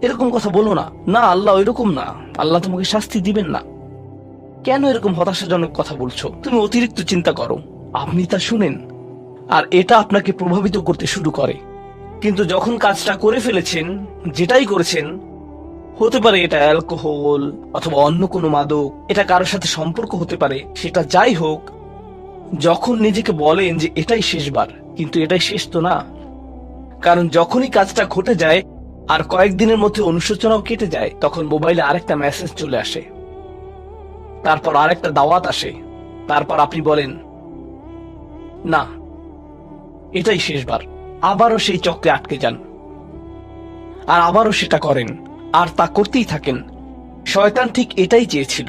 এরকম কথা বলো না, না আল্লাহ ওইরকম না, আল্লাহ তোমাকে শাস্তি দিবেন না, কেন এরকম হতাশাজনক কথা বলছো, তুমি অতিরিক্ত চিন্তা করো। আপনি তা শুনেন, আর এটা আপনাকে প্রভাবিত করতে শুরু করে। কিন্তু যখন কাজটা করে ফেলেছেন, যেটাই করেছেন, হতে পারে এটা অ্যালকোহল অথবা অন্য কোনো মাদক, এটা কারোর সাথে সম্পর্ক হতে পারে, সেটা যাই হোক, যখন নিজেকে বলেন যে এটাই শেষবার, কিন্তু এটাই শেষ তো না। কারণ যখনই কাজটা ঘটে যায় আর কয়েকদিনের মধ্যে অনুশোচনাও কেটে যায়, তখন মোবাইলে আরেকটা মেসেজ চলে আসে, তারপর আরেকটা দাওয়াত আসে, তারপর আপনি বলেন না এটাই শেষবার, আবারও সেই চক্রে আটকে যান, আর আবারও সেটা করেন, আর তা করতেই থাকেন। শয়তান ঠিক এটাই চেয়েছিল।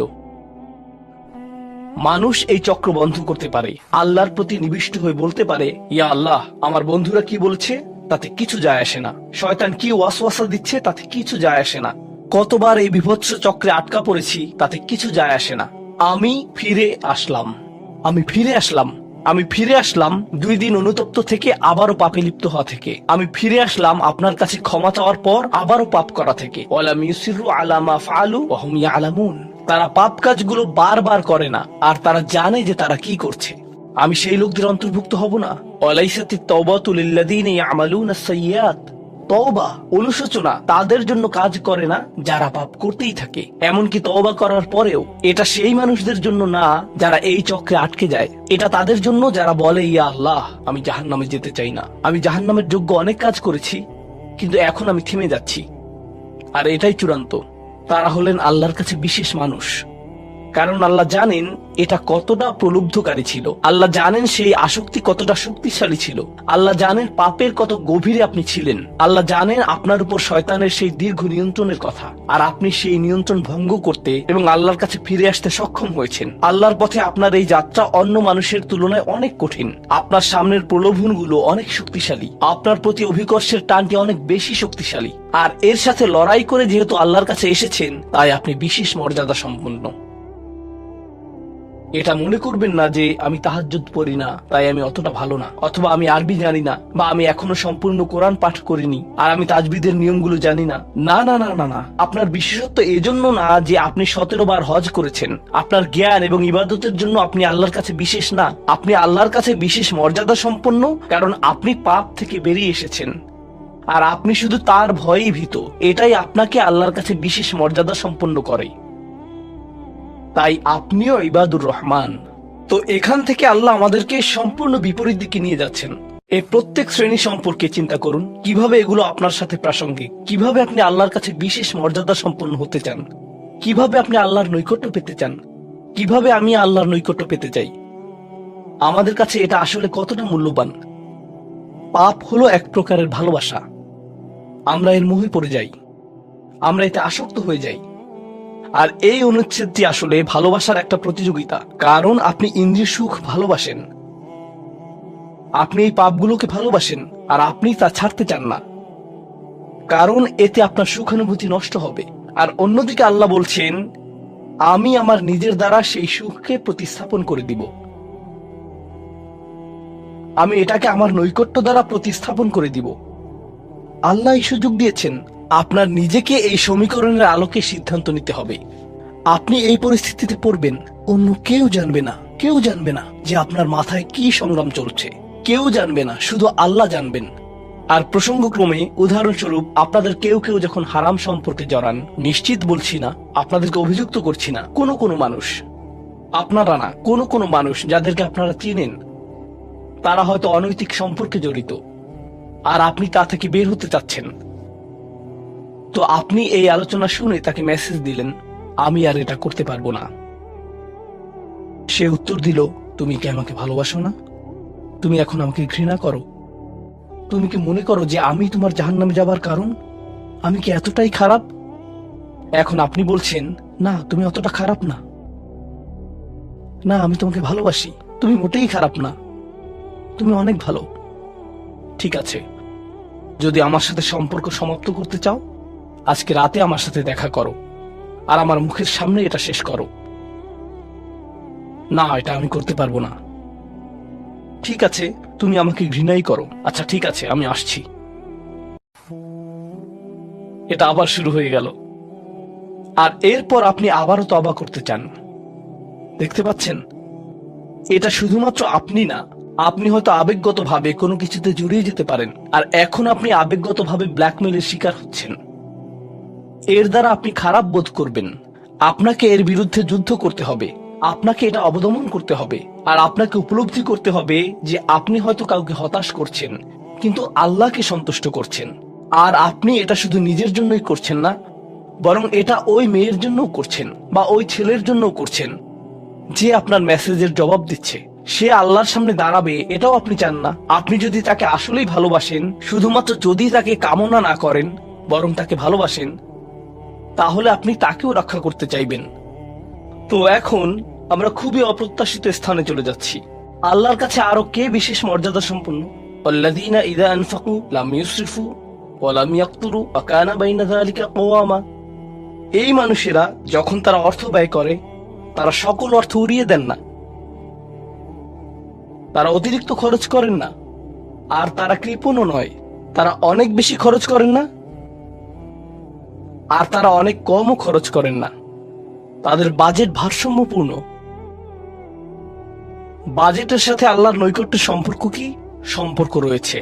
মানুষ এই চক্র বন্ধ করতে পারে, আল্লাহর প্রতি নিবিষ্ট হয়ে বলতে পারে, ইয়া আল্লাহ, আমার বন্ধুরা কি বলছে তাতে কিছু যায় আসে না, শয়তান কি ওয়াসওয়াসা দিচ্ছে তাতে কিছু যায় আসে না, কতবার এই বিভৎস চক্রে আটকা পড়েছি তাতে কিছু যায় আসে না। আমি ফিরে আসলাম, আমি ফিরে আসলাম, আমি ফিরে আসলাম 2 দিন অনুতপ্ত থেকে আবারও পাপে লিপ্ত হওয়া থেকে। আমি ফিরে আসলাম আপনার কাছে ক্ষমা চাওয়ার পর আবারও পাপ করা থেকে। ওয়ালাম ইউসিরু আলা মা ফাআলু ওয়া হুম ইয়ালামুন। তারা পাপ কাজগুলো বারবার করে না, আর তারা জানে যে তারা কি করছে। আমি সেই লোকদের অন্তর্ভুক্ত হব না? ওয়ালাইসাতিত তাওবাতু লিল্লাযীনা ইয়ামালুনা আস-সাইয়্যাত। তওবা, অনুশোচনা তাদের জন্য কাজ করে না যারা পাপ করতেই থাকে। এমনকি তওবা করার পরেও এটা সেই মানুষদের জন্য না যারা এই চক্রে আটকে যায়। এটা তাদের জন্য যারা বলে, ইয়া আল্লাহ, আমি জাহান্নামে যেতে চাই না, আমি জাহান্নামের যোগ্য অনেক কাজ করেছি, কিন্তু এখন আমি থেমে যাচ্ছি। আর এটাই চূড়ান্ত। তারা হলেন আল্লাহর কাছে বিশেষ মানুষ। কারণ আল্লাহ জানেন এটা কতটা প্রলুব্ধকারী ছিল, আল্লাহ জানেন সেই আসক্তি কতটা শক্তিশালী ছিল, আল্লাহ জানেন পাপের কত গভীরে আপনি ছিলেন, আল্লাহ জানেন আপনার উপর শয়তানের সেই দীর্ঘ নিয়ন্ত্রণের কথা, আর আপনি সেই নিয়ন্ত্রণ ভঙ্গ করতে এবং আল্লাহর কাছে ফিরে আসতে সক্ষম হয়েছেন। আল্লাহর পথে আপনার এই যাত্রা অন্য মানুষের তুলনায় অনেক কঠিন। আপনার সামনের প্রলোভনগুলো অনেক শক্তিশালী, আপনার প্রতি অভিকর্ষের টানটি অনেক বেশি শক্তিশালী, আর এর সাথে লড়াই করে যেহেতু আল্লাহর কাছে এসেছেন, তাই আপনি বিশেষ মর্যাদা সম্পন্ন। এটা মনে করবেন না যে আমি তাহাজ্জুদ পড়ি না তাই আমি অতটা ভালো না, অথবা আমি আরবি জানি না, বা আমি এখনো সম্পূর্ণ কোরআন পাঠ করিনি আর আমি তাজবিদের নিয়মগুলো জানি না। না না না না না, আপনার বিশেষত্ব এজন্য না যে আপনি 17 বার হজ করেছেন। আপনার জ্ঞান এবং ইবাদতের জন্য আপনি আল্লাহর কাছে বিশেষ না, আপনি আল্লাহর কাছে বিশেষ মর্যাদা সম্পন্ন, কারণ আপনি পাপ থেকে বেরিয়ে এসেছেন আর আপনি শুধু তার ভয়েই ভীত। এটাই আপনাকে আল্লাহর কাছে বিশেষ মর্যাদা সম্পন্ন করে। তাই আপনিও ইবাদুর রহমান। তো এখান থেকে আল্লাহ আমাদেরকে সম্পূর্ণ বিপরীত দিকে নিয়ে যাচ্ছেন। এই প্রত্যেক শ্রেণী সম্পর্কে চিন্তা করুন, কিভাবে এগুলো আপনার সাথে প্রাসঙ্গিক, কিভাবে আপনি আল্লাহর কাছে বিশেষ মর্যাদা সম্পন্ন হতে চান, কিভাবে আপনি আল্লাহর নৈকট্য পেতে চান, কিভাবে আমি আল্লাহর নৈকট্য পেতে চাই। আমাদের কাছে এটা আসলে কতটা মূল্যবান। পাপ হলো এক প্রকারের ভালোবাসা। আমরা এর মোহে পড়ে যাই, আমরা এতে আসক্ত হয়ে যাই। আর এই অনুচ্ছেদটি আসলে ভালোবাসার একটা প্রতিযোগিতা, কারণ আপনি ইন্দ্রিয় সুখ ভালোবাসেন, আপনি এই পাপগুলোকে ভালোবাসেন, আর আপনি তা ছাড়তে চান না, কারণ এতে আপনার সুখানুভূতি নষ্ট হবে। আর অন্যদিকে আল্লাহ বলছেন, আমি আমার নিজের দ্বারা সেই সুখকে প্রতিস্থাপন করে দিব, আমি এটাকে আমার নৈকট্য দ্বারা প্রতিস্থাপন করে দিব। আল্লাহ এই সুযোগ দিয়েছেন, আপনার নিজেকে এই সমীকরণের আলোকে সিদ্ধান্ত নিতে হবে। আপনি এই পরিস্থিতিতে পড়বেন, অন্য কেউ জানবে না, কেউ জানবে না যে আপনার মাথায় কি সংগ্রাম চলছে, কেউ জানবে না, শুধু আল্লাহ জানবেন। আর প্রসঙ্গক্রমে উদাহরণস্বরূপ আপনাদের কেউ কেউ যখন হারাম সম্পর্কে জড়ান, নিশ্চিত বলছি না, আপনাদেরকে অভিযুক্ত করছি না, কোনো মানুষ, আপনারা না, কোনো মানুষ যাদেরকে আপনারা চিনেন, তারা হয়তো অনৈতিক সম্পর্কে জড়িত, আর আপনি তা থেকে বের হতে চাচ্ছেন। তো আপনি এই আলোচনা শুনে তাকে মেসেজ দিলেন, আমি আর এটা করতে পারবো না। সে উত্তর দিল, তুমি কি আমাকে ভালোবাসো না? তুমি এখন আমাকে ঘৃণা করো? তুমি কি মনে করো যে আমি তোমার জাহান্নামে যাবার কারণ? আমি কি এতটাই খারাপ? এখন আপনি বলছেন, না তুমি অতটা খারাপ না, না আমি তোমাকে ভালোবাসি, তুমি মোটেই খারাপ না, তুমি অনেক ভালো। ঠিক আছে, যদি আমার সাথে সম্পর্ক সমাপ্ত করতে চাও, আজকে রাতে আমার সাথে দেখা করো আর আমার মুখের সামনে এটা শেষ করো। না, এটা আমি করতে পারবো না। ঠিক আছে, তুমি আমাকে ঘৃণাই করো। আচ্ছা ঠিক আছে, আমি আসছি। এটা আবার শুরু হয়ে গেল। আর এরপর আপনি আবারও তওবা করতে চান। দেখতে পাচ্ছেন, এটা শুধুমাত্র আপনি না, আপনি হয়তো আবেগগতভাবে কোনো কিছুতে জড়িয়ে যেতে পারেন, আর এখন আপনি আবেগগতভাবে ব্ল্যাকমেইলের শিকার হচ্ছেন। এর দ্বারা আপনি খারাপ বোধ করবেন। আপনাকে এর বিরুদ্ধে যুদ্ধ করতে হবে, আপনাকে এটা অবদমন করতে হবে, আর আপনাকে উপলব্ধি করতে হবে যে আপনি হয়তো কাউকে হতাশ করছেন, কিন্তু আল্লাহকে সন্তুষ্ট করছেন। আর আপনি এটা শুধু নিজের জন্যই করছেন না, বরং এটা ওই মেয়ের জন্যও করছেন বা ওই ছেলের জন্যও করছেন যে আপনার মেসেজের জবাব দিচ্ছে। সে আল্লাহর সামনে দাঁড়াবে এটাও আপনি চান না। আপনি যদি তাকে আসলেই ভালোবাসেন, শুধুমাত্র যদি তাকে কামনা না করেন, বরং তাকে ভালোবাসেন, তাহলে আপনি তাকেও রক্ষা করতে চাইবেন। তো এখন আমরা খুবই অপ্রত্যাশিত স্থানে চলে যাচ্ছি। আল্লাহর কাছে আরো কে বিশেষ মর্যাদা সম্পন্ন? আল্লাযীনা ইযা আনফাকু লাম ইউসরিফু ওয়া লাম ইয়াকতুরু ওয়া কানা বাইনা যালিকা কওয়ামা। এই মানুষেরা যখন তারা অর্থ ব্যয় করে, তারা সকল অর্থ উড়িয়ে দেন না, তারা অতিরিক্ত খরচ করেন না, আর তারা কৃপণও নয়। তারা অনেক বেশি খরচ করেন না, আর তারা অনেক কমও খরচ করেন না। তাদের বাজেট ভারসাম্যপূর্ণ। বাজেটের সাথে আল্লাহর নৈকট্যের সম্পর্ক কি? সম্পর্ক রয়েছে,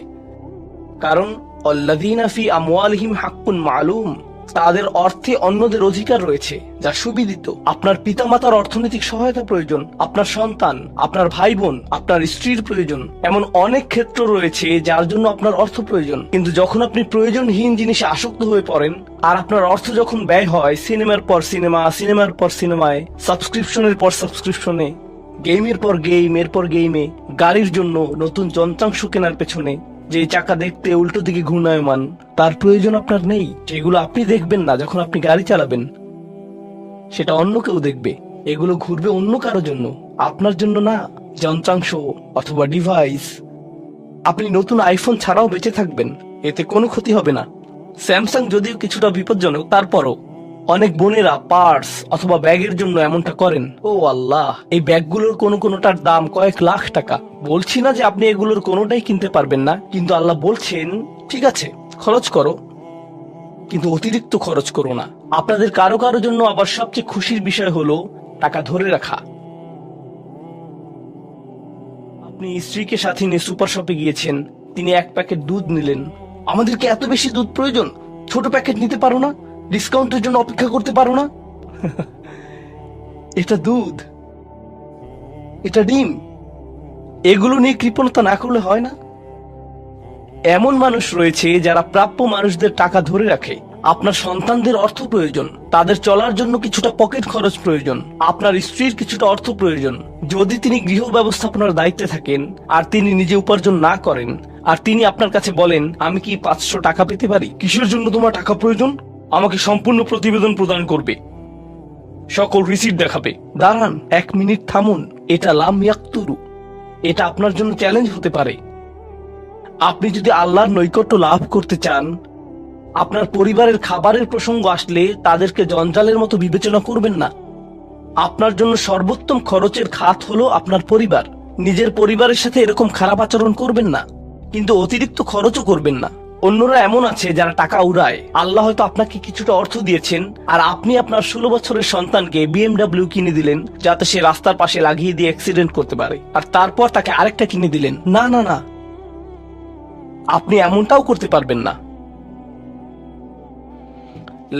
কারণ আল্লাযীনা ফি আমওয়ালিহিম হাক্কুন মালুম, তাদের অর্থে অন্যদের অধিকার রয়েছে যা সুবিদিত। আপনার পিতামাতার অর্থনৈতিক সহায়তা প্রয়োজন, আপনার সন্তান, আপনার ভাই বোন, আপনার স্ত্রীর প্রয়োজন, এমন অনেক ক্ষেত্র রয়েছে যার জন্য আপনার অর্থ প্রয়োজন। কিন্তু যখন আপনি প্রয়োজনহীন জিনিসে আসক্ত হয়ে পড়েন, আর আপনার অর্থ যখন ব্যয় হয় সিনেমার পর সিনেমা, সিনেমার পর সিনেমায়, সাবস্ক্রিপশনের পর সাবস্ক্রিপশনে, গেমের পর গেম, এরপর গেমে, গাড়ির জন্য নতুন যন্ত্রাংশ কেনার পেছনে, যে চাকা দেখতে উল্টো দিকে ঘূর্ণায়মান, তার প্রয়োজন আপনার নেই। সেগুলো আপনি দেখবেন না যখন আপনি গাড়ি চালাবেন, সেটা অন্য কেউ দেখবে। এগুলো ঘুরবে অন্য কারোর জন্য, আপনার জন্য না। যন্ত্রাংশ অথবা ডিভাইস। আপনি নতুন আইফোন ছাড়াও বেঁচে থাকবেন, এতে কোনো ক্ষতি হবে না। স্যামসাং যদিও কিছুটা বিপজ্জনক, তারপরও অনেক বোনেরা পার্স অথবা ব্যাগের জন্য এমনটা করেন। ও আল্লাহ, এই ব্যাগগুলোর কোনোটার দাম কয়েক লাখ টাকা। বলছি না যে আপনি এগুলোর কোনোটাই কিনতে পারবেন না, কিন্তু আল্লাহ বলছেন ঠিক আছে খরচ করো, কিন্তু অতিরিক্ত খরচ করো না। আপনাদের কারো কারো জন্য আবার সবচেয়ে খুশির বিষয় হলো টাকা ধরে রাখা। আপনি স্ত্রীকে সাথে নিয়ে সুপার শপে গিয়েছেন, তিনি এক প্যাকেট দুধ নিলেন। আমাদেরকে এত বেশি দুধ প্রয়োজন, ছোট প্যাকেট নিতে পারো না? ডিসকাউন্টের জন্য অপেক্ষা করতে পারো না? এটা দুধ, এটা ডিম, এগুলো নিয়ে কৃপণতা না করলে হয় না? এমন মানুষ রয়েছে যারা প্রাপ্য মানুষদের টাকা ধরে রাখে। আপনার সন্তানদের অর্থ প্রয়োজন, তাদের চলার জন্য কিছুটা পকেট খরচ প্রয়োজন, আপনার স্ত্রীর কিছুটা অর্থ প্রয়োজন। যদি তিনি গৃহ ব্যবস্থাপনার দায়িত্বে থাকেন আর তিনি নিজে উপার্জন না করেন, আর তিনি আপনার কাছে বলেন আমি কি 500 টাকা পেতে পারি? কিসের জন্য তোমার টাকা প্রয়োজন? আমাকে সম্পূর্ণ প্রতিবেদন প্রদান করবে, সকল রিসিট দেখাবে। দাঁড়ান, 1 মিনিট থামুন। এটা লাম ইয়াকতুরু, এটা আপনার জন্য চ্যালেঞ্জ হতে পারে। আপনি যদি আল্লাহর নৈকট্য লাভ করতে চান, আপনার পরিবারের খাবারের প্রসঙ্গ আসলে তাদেরকে জঞ্জালের মতো বিবেচনা করবেন না। আপনার জন্য সর্বোত্তম খরচের খাত হলো আপনার পরিবার। নিজের পরিবারের সাথে এরকম খারাপ আচরণ করবেন না, কিন্তু অতিরিক্ত খরচও করবেন না। অন্যরা এমন আছে যারা টাকা উড়ায়। আল্লাহ হয়তো আপনাকে কিছুটা অর্থ দিয়েছেন, আর আপনি আপনার 16 বছরের সন্তানকে BMW কিনে দিলেন যাতে সে রাস্তার পাশে লাগিয়ে দিয়ে অ্যাক্সিডেন্ট করতে পারে, আর তারপর তাকে আরেকটা কিনে দিলেন। না না না, আপনি এমনটাও করতে পারবেন না।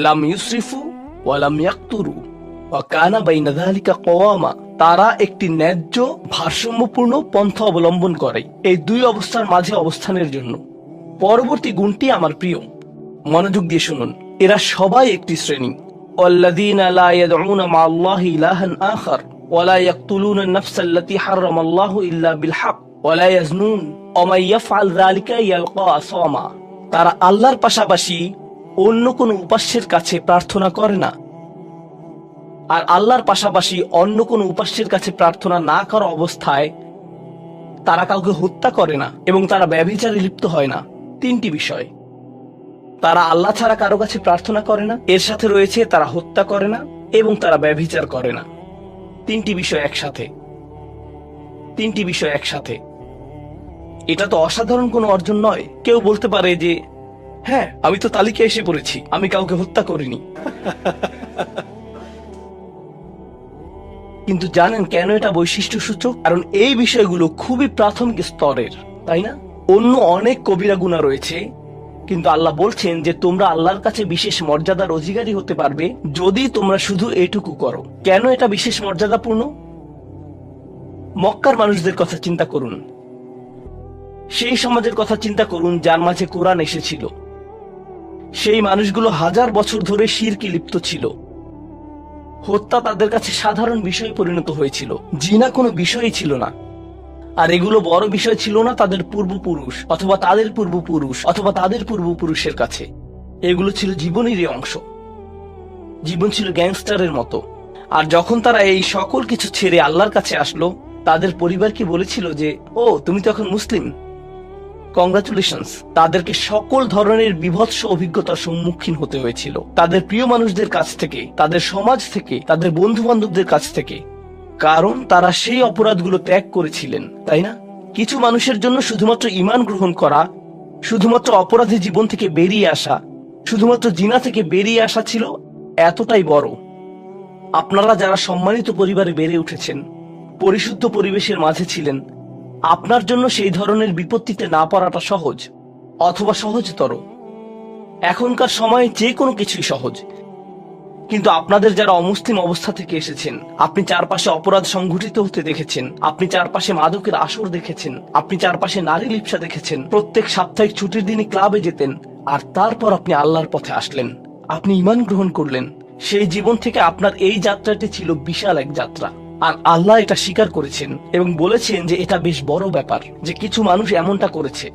লাম ইউসরিফু ওয়া লাম ইয়াকতুরু ওয়া কানা বাইনা যালিকা কওয়ামা। তারা একটি ন্যায্য ভারসাম্যপূর্ণ পন্থা অবলম্বন করে এই দুই অবস্থার মাঝে অবস্থানের জন্য। পরবর্তী গুণটি আমার প্রিয়, মনোযোগ দিয়ে শুনুন। এরা সবাই একটি শ্রেণী। والذين لا يدعون مع الله إلها آخر ولا يقتلون النفس التي حرم الله إلا بالحق ولا يزنون ومن يفعل ذلك يلقى أثاما। তারা আল্লাহর পাশাপাশি অন্য কোনো উপাস্যের কাছে প্রার্থনা করে না, আর আল্লাহর পাশাপাশি অন্য কোনো উপাস্যের কাছে প্রার্থনা না করা অবস্থায় তারা কাউকে হত্যা করে না এবং তারা ব্যভিচারে লিপ্ত হয় না। তিনটি বিষয়, তারা আল্লাহ ছাড়া কারো কাছে প্রার্থনা করে না, এর সাথে রয়েছে তারা হত্যা করে না এবং তারা ব্যভিচার করে না। তিনটি বিষয় একসাথে। এটা তো অসাধারণ কোনো অর্জন নয়। কেউ বলতে পারে যে হ্যাঁ, আমি তো তালিকায় এসে পড়েছি, আমি কাউকে হত্যা করিনি। কিন্তু জানেন কেন এটা বৈশিষ্ট্য সূচক? কারণ এই বিষয়গুলো খুবই প্রাথমিক স্তরের, তাই না? অন্য অনেক কবিরা গুনাহ রয়েছে, কিন্তু আল্লাহ বলছেন যে তোমরা আল্লাহর কাছে বিশেষ মর্যাদার অধিকারী হতে পারবে যদি তোমরা শুধু এটুকু করো। কেন এটা বিশেষ মর্যাদাপূর্ণ? মক্কার মানুষদের কথা চিন্তা করুন, সেই সমাজের কথা চিন্তা করুন যার মাঝে কোরআন এসেছিল। সেই মানুষগুলো হাজার বছর ধরে শিরকে লিপ্ত ছিল। হত্যা তাদের কাছে সাধারণ বিষয়ে পরিণত হয়েছিল, জিনা কোনো বিষয়ই ছিল না। আর এগুলো বড় বিষয় ছিল না তাদের পূর্বপুরুষ অথবা তাদের পূর্বপুরুষ অথবা তাদের পূর্বপুরুষের কাছে। এগুলো ছিল জীবনেরই অংশ। জীবন ছিল গ্যাংস্টারের মতো। আর যখন তারা এই সকল কিছু ছেড়ে আল্লাহর কাছে আসলো, তাদের পরিবারকে বলেছিল যে ও তুমি তো এখন মুসলিম, কংগ্রাচুলেশনস। তাদেরকে সকল ধরনের বিভৎস অভিজ্ঞতার সম্মুখীন হতে হয়েছিল, তাদের প্রিয় মানুষদের কাছ থেকে, তাদের সমাজ থেকে, তাদের বন্ধু বান্ধবদের কাছ থেকে, কারণ তারা সেই অপরাধগুলো ত্যাগ করেছিলেন, তাই না? কিছু মানুষের জন্য শুধুমাত্র ঈমান গ্রহণ করা, শুধুমাত্র অপরাধী জীবন থেকে বেরিয়ে আসা, শুধুমাত্র জিনা থেকে বেরিয়ে আসা ছিল এতটাই বড়। আপনারা যারা সম্মানিত পরিবারে বেড়ে উঠেছেন, পরিশুদ্ধ পরিবেশের মাঝে ছিলেন, আপনার জন্য সেই ধরনের বিপত্তিতে না পড়াটা সহজ অথবা সহজতর। এখনকার সময়ে যে কোনো কিছুই সহজ, কিন্তু আপনাদের যারা অমুসলিম অবস্থা থেকে এসেছেন, আপনি চারপাশে অপরাধ সংঘটিত হতে দেখেছেন, আপনি চারপাশে মাদকের আসর দেখেছেন, আপনি চারপাশে নারী লিপ্সা দেখেছেন, প্রত্যেক সাপ্তাহিক ছুটির দিনে ক্লাবে যেতেন, আর তারপর আপনি আল্লাহর পথে আসলেন, আপনি ঈমান গ্রহণ করলেন। সেই জীবন থেকে আপনার এই যাত্রাটি ছিল বিশাল এক যাত্রা, আর আল্লাহ এটা স্বীকার করেছেন এবং বলেছেন যে এটা বেশ বড় ব্যাপার যে কিছু মানুষ এমনটা করেছে।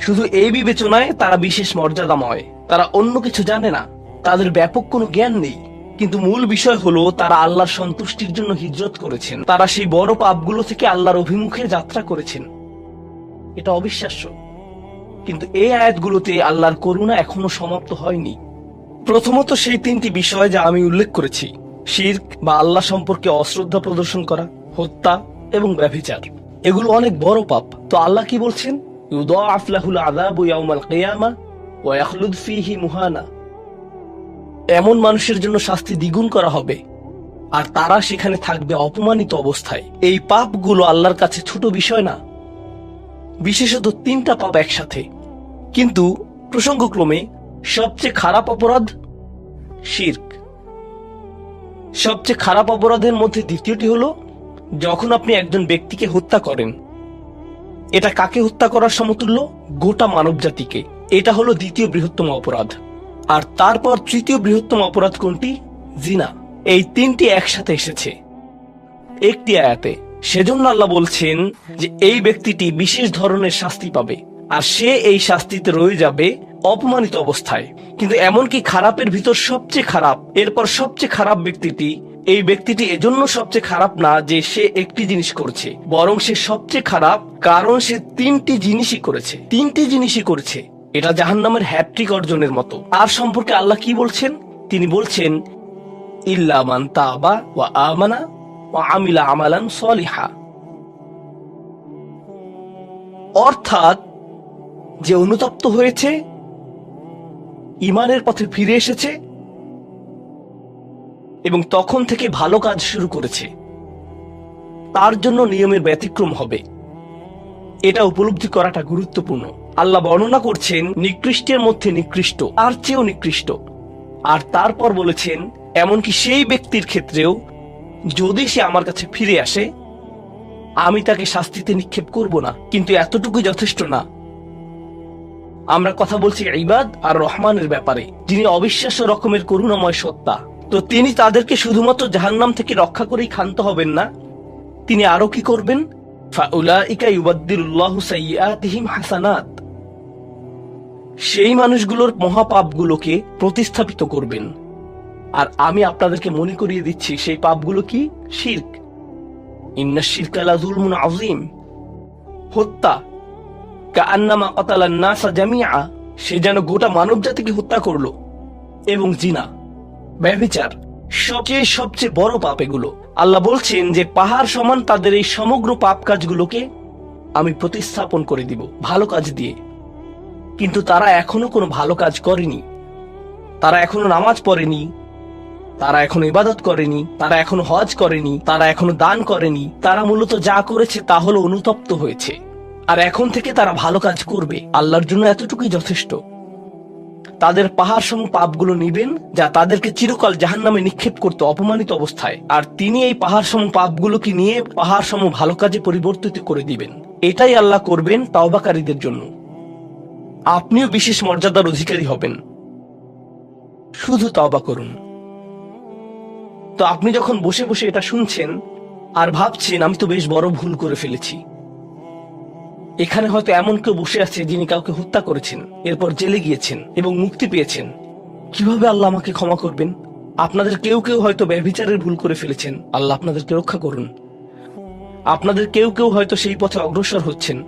শুধু এই বিবেচনায় তারা বিশেষ মর্যাদাময়, তারা অন্য কিছু জানে না, তাদের ব্যাপক কোনো জ্ঞান নেই, কিন্তু মূল বিষয় হলো তারা আল্লাহর সন্তুষ্টির জন্য হিজরত করেছেন, তারা সেই বড় পাপগুলো থেকে আল্লাহর অভিমুখে যাত্রা করেছেন। এটা অবিশ্বাস্য, কিন্তু এই আয়াতগুলোতে আল্লাহর করুণা এখনো সমাপ্ত হয়নি। প্রথমত সেই তিনটি বিষয় যা আমি উল্লেখ করেছি, শিরক বা আল্লাহ সম্পর্কে অশ্রদ্ধা প্রদর্শন করা, হত্যা এবং ব্যভিচার, এগুলো অনেক বড় পাপ। তো আল্লাহ কি বলছেন? ইউদাআফ লাহুল আযাবু ইয়াওমাল কিয়ামা ওয়া ইয়াখলুদ ফীহি মুহানা। এমন মানুষের জন্য শাস্তি দ্বিগুণ করা হবে আর তারা সেখানে থাকবে অপমানিত অবস্থায়। এই পাপগুলো আল্লাহর কাছে ছোট বিষয় না, বিশেষত তিনটা পাপ একসাথে। কিন্তু প্রসঙ্গক্রমে সবচেয়ে খারাপ অপরাধ শিরক। সবচেয়ে খারাপ অপরাধের মধ্যে দ্বিতীয়টি হলো যখন আপনি একজন ব্যক্তিকে হত্যা করেন। এটা কাকে হত্যা করার সমতুল্য? গোটা মানব জাতিকে। এটা হলো দ্বিতীয় বৃহত্তম অপরাধ। আর তারপর তৃতীয় বৃহত্তম অপরাধ কোনটি? জিনা। এই তিনটি একসাথে এসেছে একটি আয়াতে। সেজন্য আল্লাহ বলছেন যে এই ব্যক্তিটি বিশেষ ধরনের শাস্তি পাবে, আর সে এই শাস্তিতে রয়ে যাবে অপমানিত অবস্থায়। কিন্তু এমনকি খারাপের ভিতর সবচেয়ে খারাপ, এরপর সবচেয়ে খারাপ ব্যক্তিটি, এই ব্যক্তিটি এজন্য সবচেয়ে খারাপ না যে সে একটি জিনিস করছে, বরং সে সবচেয়ে খারাপ কারণ সে তিনটি জিনিসই করেছে। এটা জাহান্নামের হ্যাট্রিক অর্জনের মতো। আর সম্পর্কে আল্লাহ কি বলছেন? তিনি বলছেন ইল্লা মান তাবা ওয়া আমানা ওয়া আমিলা আমালান সলিহা। অর্থাৎ যে অনুতপ্ত হয়েছে, ঈমানের পথে ফিরে এসেছে এবং তখন থেকে ভালো কাজ শুরু করেছে, তার জন্য নিয়মের ব্যতিক্রম হবে। এটা উপলব্ধি করাটা গুরুত্বপূর্ণ। আল্লাহ বর্ণনা করছেন নিকৃষ্টের মধ্যে নিকৃষ্ট, তার চেয়েও নিকৃষ্ট। আর তারপর বলেছেন এমনকি সেই ব্যক্তির ক্ষেত্রেও যদি সে আমার কাছে ফিরে আসে, আমি তাকে শাস্তিতে নিক্ষেপ করব না। কিন্তু এতটুকু যথেষ্ট না, আমরা কথা বলছি ইবাদ আর রহমানের ব্যাপারে, যিনি অবিশ্বাস্য রকমের করুণাময় সত্তা। তো তিনি তাদেরকে শুধুমাত্র জাহান্নাম থেকে রক্ষা করেই ক্ষান্ত হবেন না, তিনি আরো কি করবেন? ফাউলাইকা ইউবাদদিলুল্লাহু সাইয়্যাতিহিম হাসানাত, সেই মানুষগুলোর মহাপাপগুলোকে প্রতিস্থাপিত করবেন। আর আমি আপনাদেরকে মনে করিয়ে দিচ্ছি সেই পাপগুলো কি? শিরক। ইন্নাশ শিরকা লাযুলমুন আযীম, হত্যা। কাআন্নামা কাতালান নাসা জামিআ, সে যেন গোটা মানব জাতিকে হত্যা করলো। এবং জিনা, ব্যভিচার, সবচেয়ে বড় পাপ এগুলো। আল্লাহ বলছেন যে পাহাড় সমান তাদের এই সমগ্র পাপ কাজগুলোকে আমি প্রতিস্থাপন করে দিব ভালো কাজ দিয়ে। কিন্তু তারা এখনো কোনো ভালো কাজ করেনি, তারা এখনো নামাজ পড়েনি, তারা এখনো ইবাদত করেনি, তারা এখনো হজ করেনি, তারা এখনো দান করেনি। তারা মূলত যা করেছে তা হলো অনুতপ্ত হয়েছে। আর এখন থেকে তারা ভালো কাজ করবে, আল্লাহর জন্য এতটুকুই যথেষ্ট। তাদের পাহাড় সম পাপগুলো নিবেন, যা তাদেরকে চিরকাল জাহান্নামে নিক্ষেপ করতে অপমানিত অবস্থায়, আর তিনি এই পাহাড় সম পাপগুলোকে নিয়ে পাহাড় সম ভালো কাজে পরিবর্তিত করে দিবেন। এটাই আল্লাহ করবেন তাওবাকারীদের জন্য। আপনিও বিশেষ মর্যাদার অধিকারী হবেন, শুধু তওবা করুন। তো আপনি যখন বসে বসে এটা শুনছেন আর ভাবছেন আমি তো বেশ বড় ভুল করে ফেলেছি, এখানে হয়তো এমন কেউ বসে আছে যিনি কাউকে হত্যা করেছেন, এরপর জেলে গিয়েছেন এবং মুক্তি পেয়েছেন। কিভাবে আল্লাহ আমাকে ক্ষমা করবেন? আপনাদের কেউ কেউ হয়তো ব্যভিচারের ভুল করে ফেলেছেন, আল্লাহ আপনাদেরকে রক্ষা করুন। আপনাদের কেউ কেউ হয়তো সেই পথে অগ্রসর হচ্ছেন,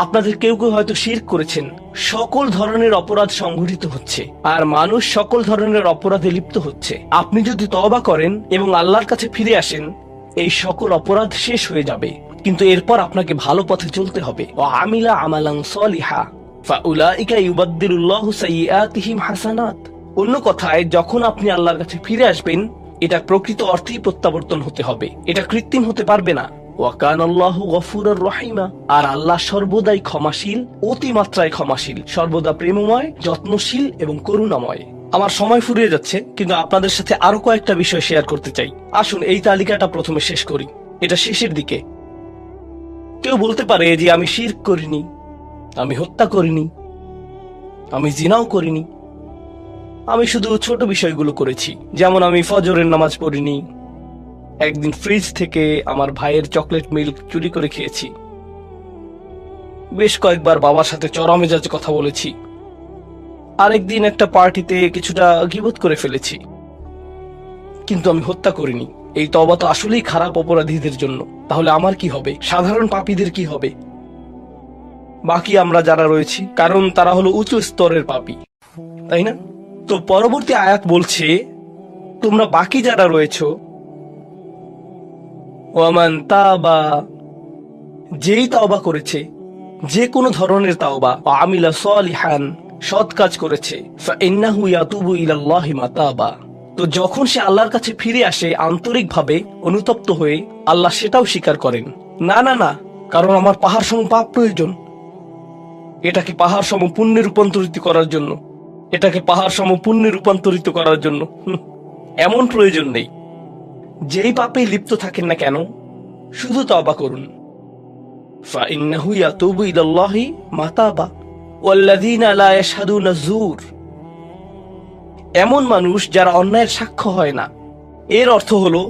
আপনাদের কেউ কেউ হয়তো শিরক করেছেন। সকল ধরনের অপরাধ সংঘটিত হচ্ছে, আর মানুষ সকল ধরনের অপরাধে লিপ্ত হচ্ছে। আপনি যদি তওবা করেন এবং আল্লাহর কাছে ফিরে আসেন, এই সকল অপরাধ শেষ হয়ে যাবে। কিন্তু এরপর আপনাকে ভালো পথে চলতে হবে। ওয়া আমিলা আমালান সলিহা ফাউলাইকা ইউবাদদিলুল্লাহু সাইয়্যাতিহিম হাসানাত। অন্য কথায়, যখন আপনি আল্লাহর কাছে ফিরে আসবেন, এটা প্রকৃত অর্থেই প্রত্যাবর্তন হতে হবে, এটা কৃত্রিম হতে পারবে না। ওয়া কানাল্লাহু গফুরুর রহিমা, আর আল্লাহ সর্বদাই ক্ষমাশীল, অতিমাত্রায় ক্ষমাশীল, সর্বদা প্রেমময়, যত্নশীল এবং করুণাময়। আমার সময় ফুরিয়ে যাচ্ছে, কিন্তু আপনাদের সাথে আরো কয়েকটা বিষয় শেয়ার করতে চাই। আসুন এই তালিকাটা প্রথমে শেষ করি, এটা শেষের দিকে। কেউ বলতে পারে যে আমি শিরক করিনি, আমি হত্যা করিনি, আমি জিনাও করিনি, আমি শুধু ছোট বিষয়গুলো করেছি। যেমন আমি ফজরের নামাজ পড়িনি, একদিন ফ্রিজ থেকে আমার ভাইয়ের চকলেট মিল্ক চুরি করে খেয়েছি, বেশ কয়েকবার বাবার সাথে চড়া মেজাজে কথা বলেছি, আরেকদিন একটা পার্টিতে কিছুটা গীবত করে ফেলেছি। কিন্তু আমি হত্যা করিনি। এই তওবা তো আসলেই খারাপ অপরাধীদের জন্য। তাহলে আমার কি হবে? সাধারণ পাপীদের কি হবে? বাকি আমরা যারা রয়েছি, কারণ তারা হলো উঁচু স্তরের পাপী, তাই না? তো পরবর্তী আয়াত বলছে, তোমরা বাকি যারা রয়েছো, ওয়ামান তাবা, যেই তওবা করেছে, যে কোনো ধরনের তওবা, আমিলা সলিহান, সৎ কাজ করেছে, ফাইন্নাহু ইয়াতুবু ইলাল্লাহি মাতাবা, তো যখন সে আল্লাহর কাছে ফিরে আসে আন্তরিকভাবে, অনুতপ্ত হয়ে, আল্লাহ সেটাও স্বীকার করেন। না না না, কারণ আমার পাহাড় সম পাপ প্রয়োজন, এটাকে পাহাড় সম পুণ্যে রূপান্তরিত করার জন্য, এটাকে পাহাড় সম পুণ্যে রূপান্তরিত করার জন্য এমন প্রয়োজন নেই। যেই পাপে লিপ্ত থাকেন না কেন, শুধু তওবা করুন। ফাইন্নাহু ইয়াতুবু ইলাল্লাহি মাতাবা ওয়াল্লাযীনা লা ইয়াশহাদুনা যুর, এমন মানুষ যারা অন্যায়ের সাক্ষ্য হয় না। এর অর্থ হলো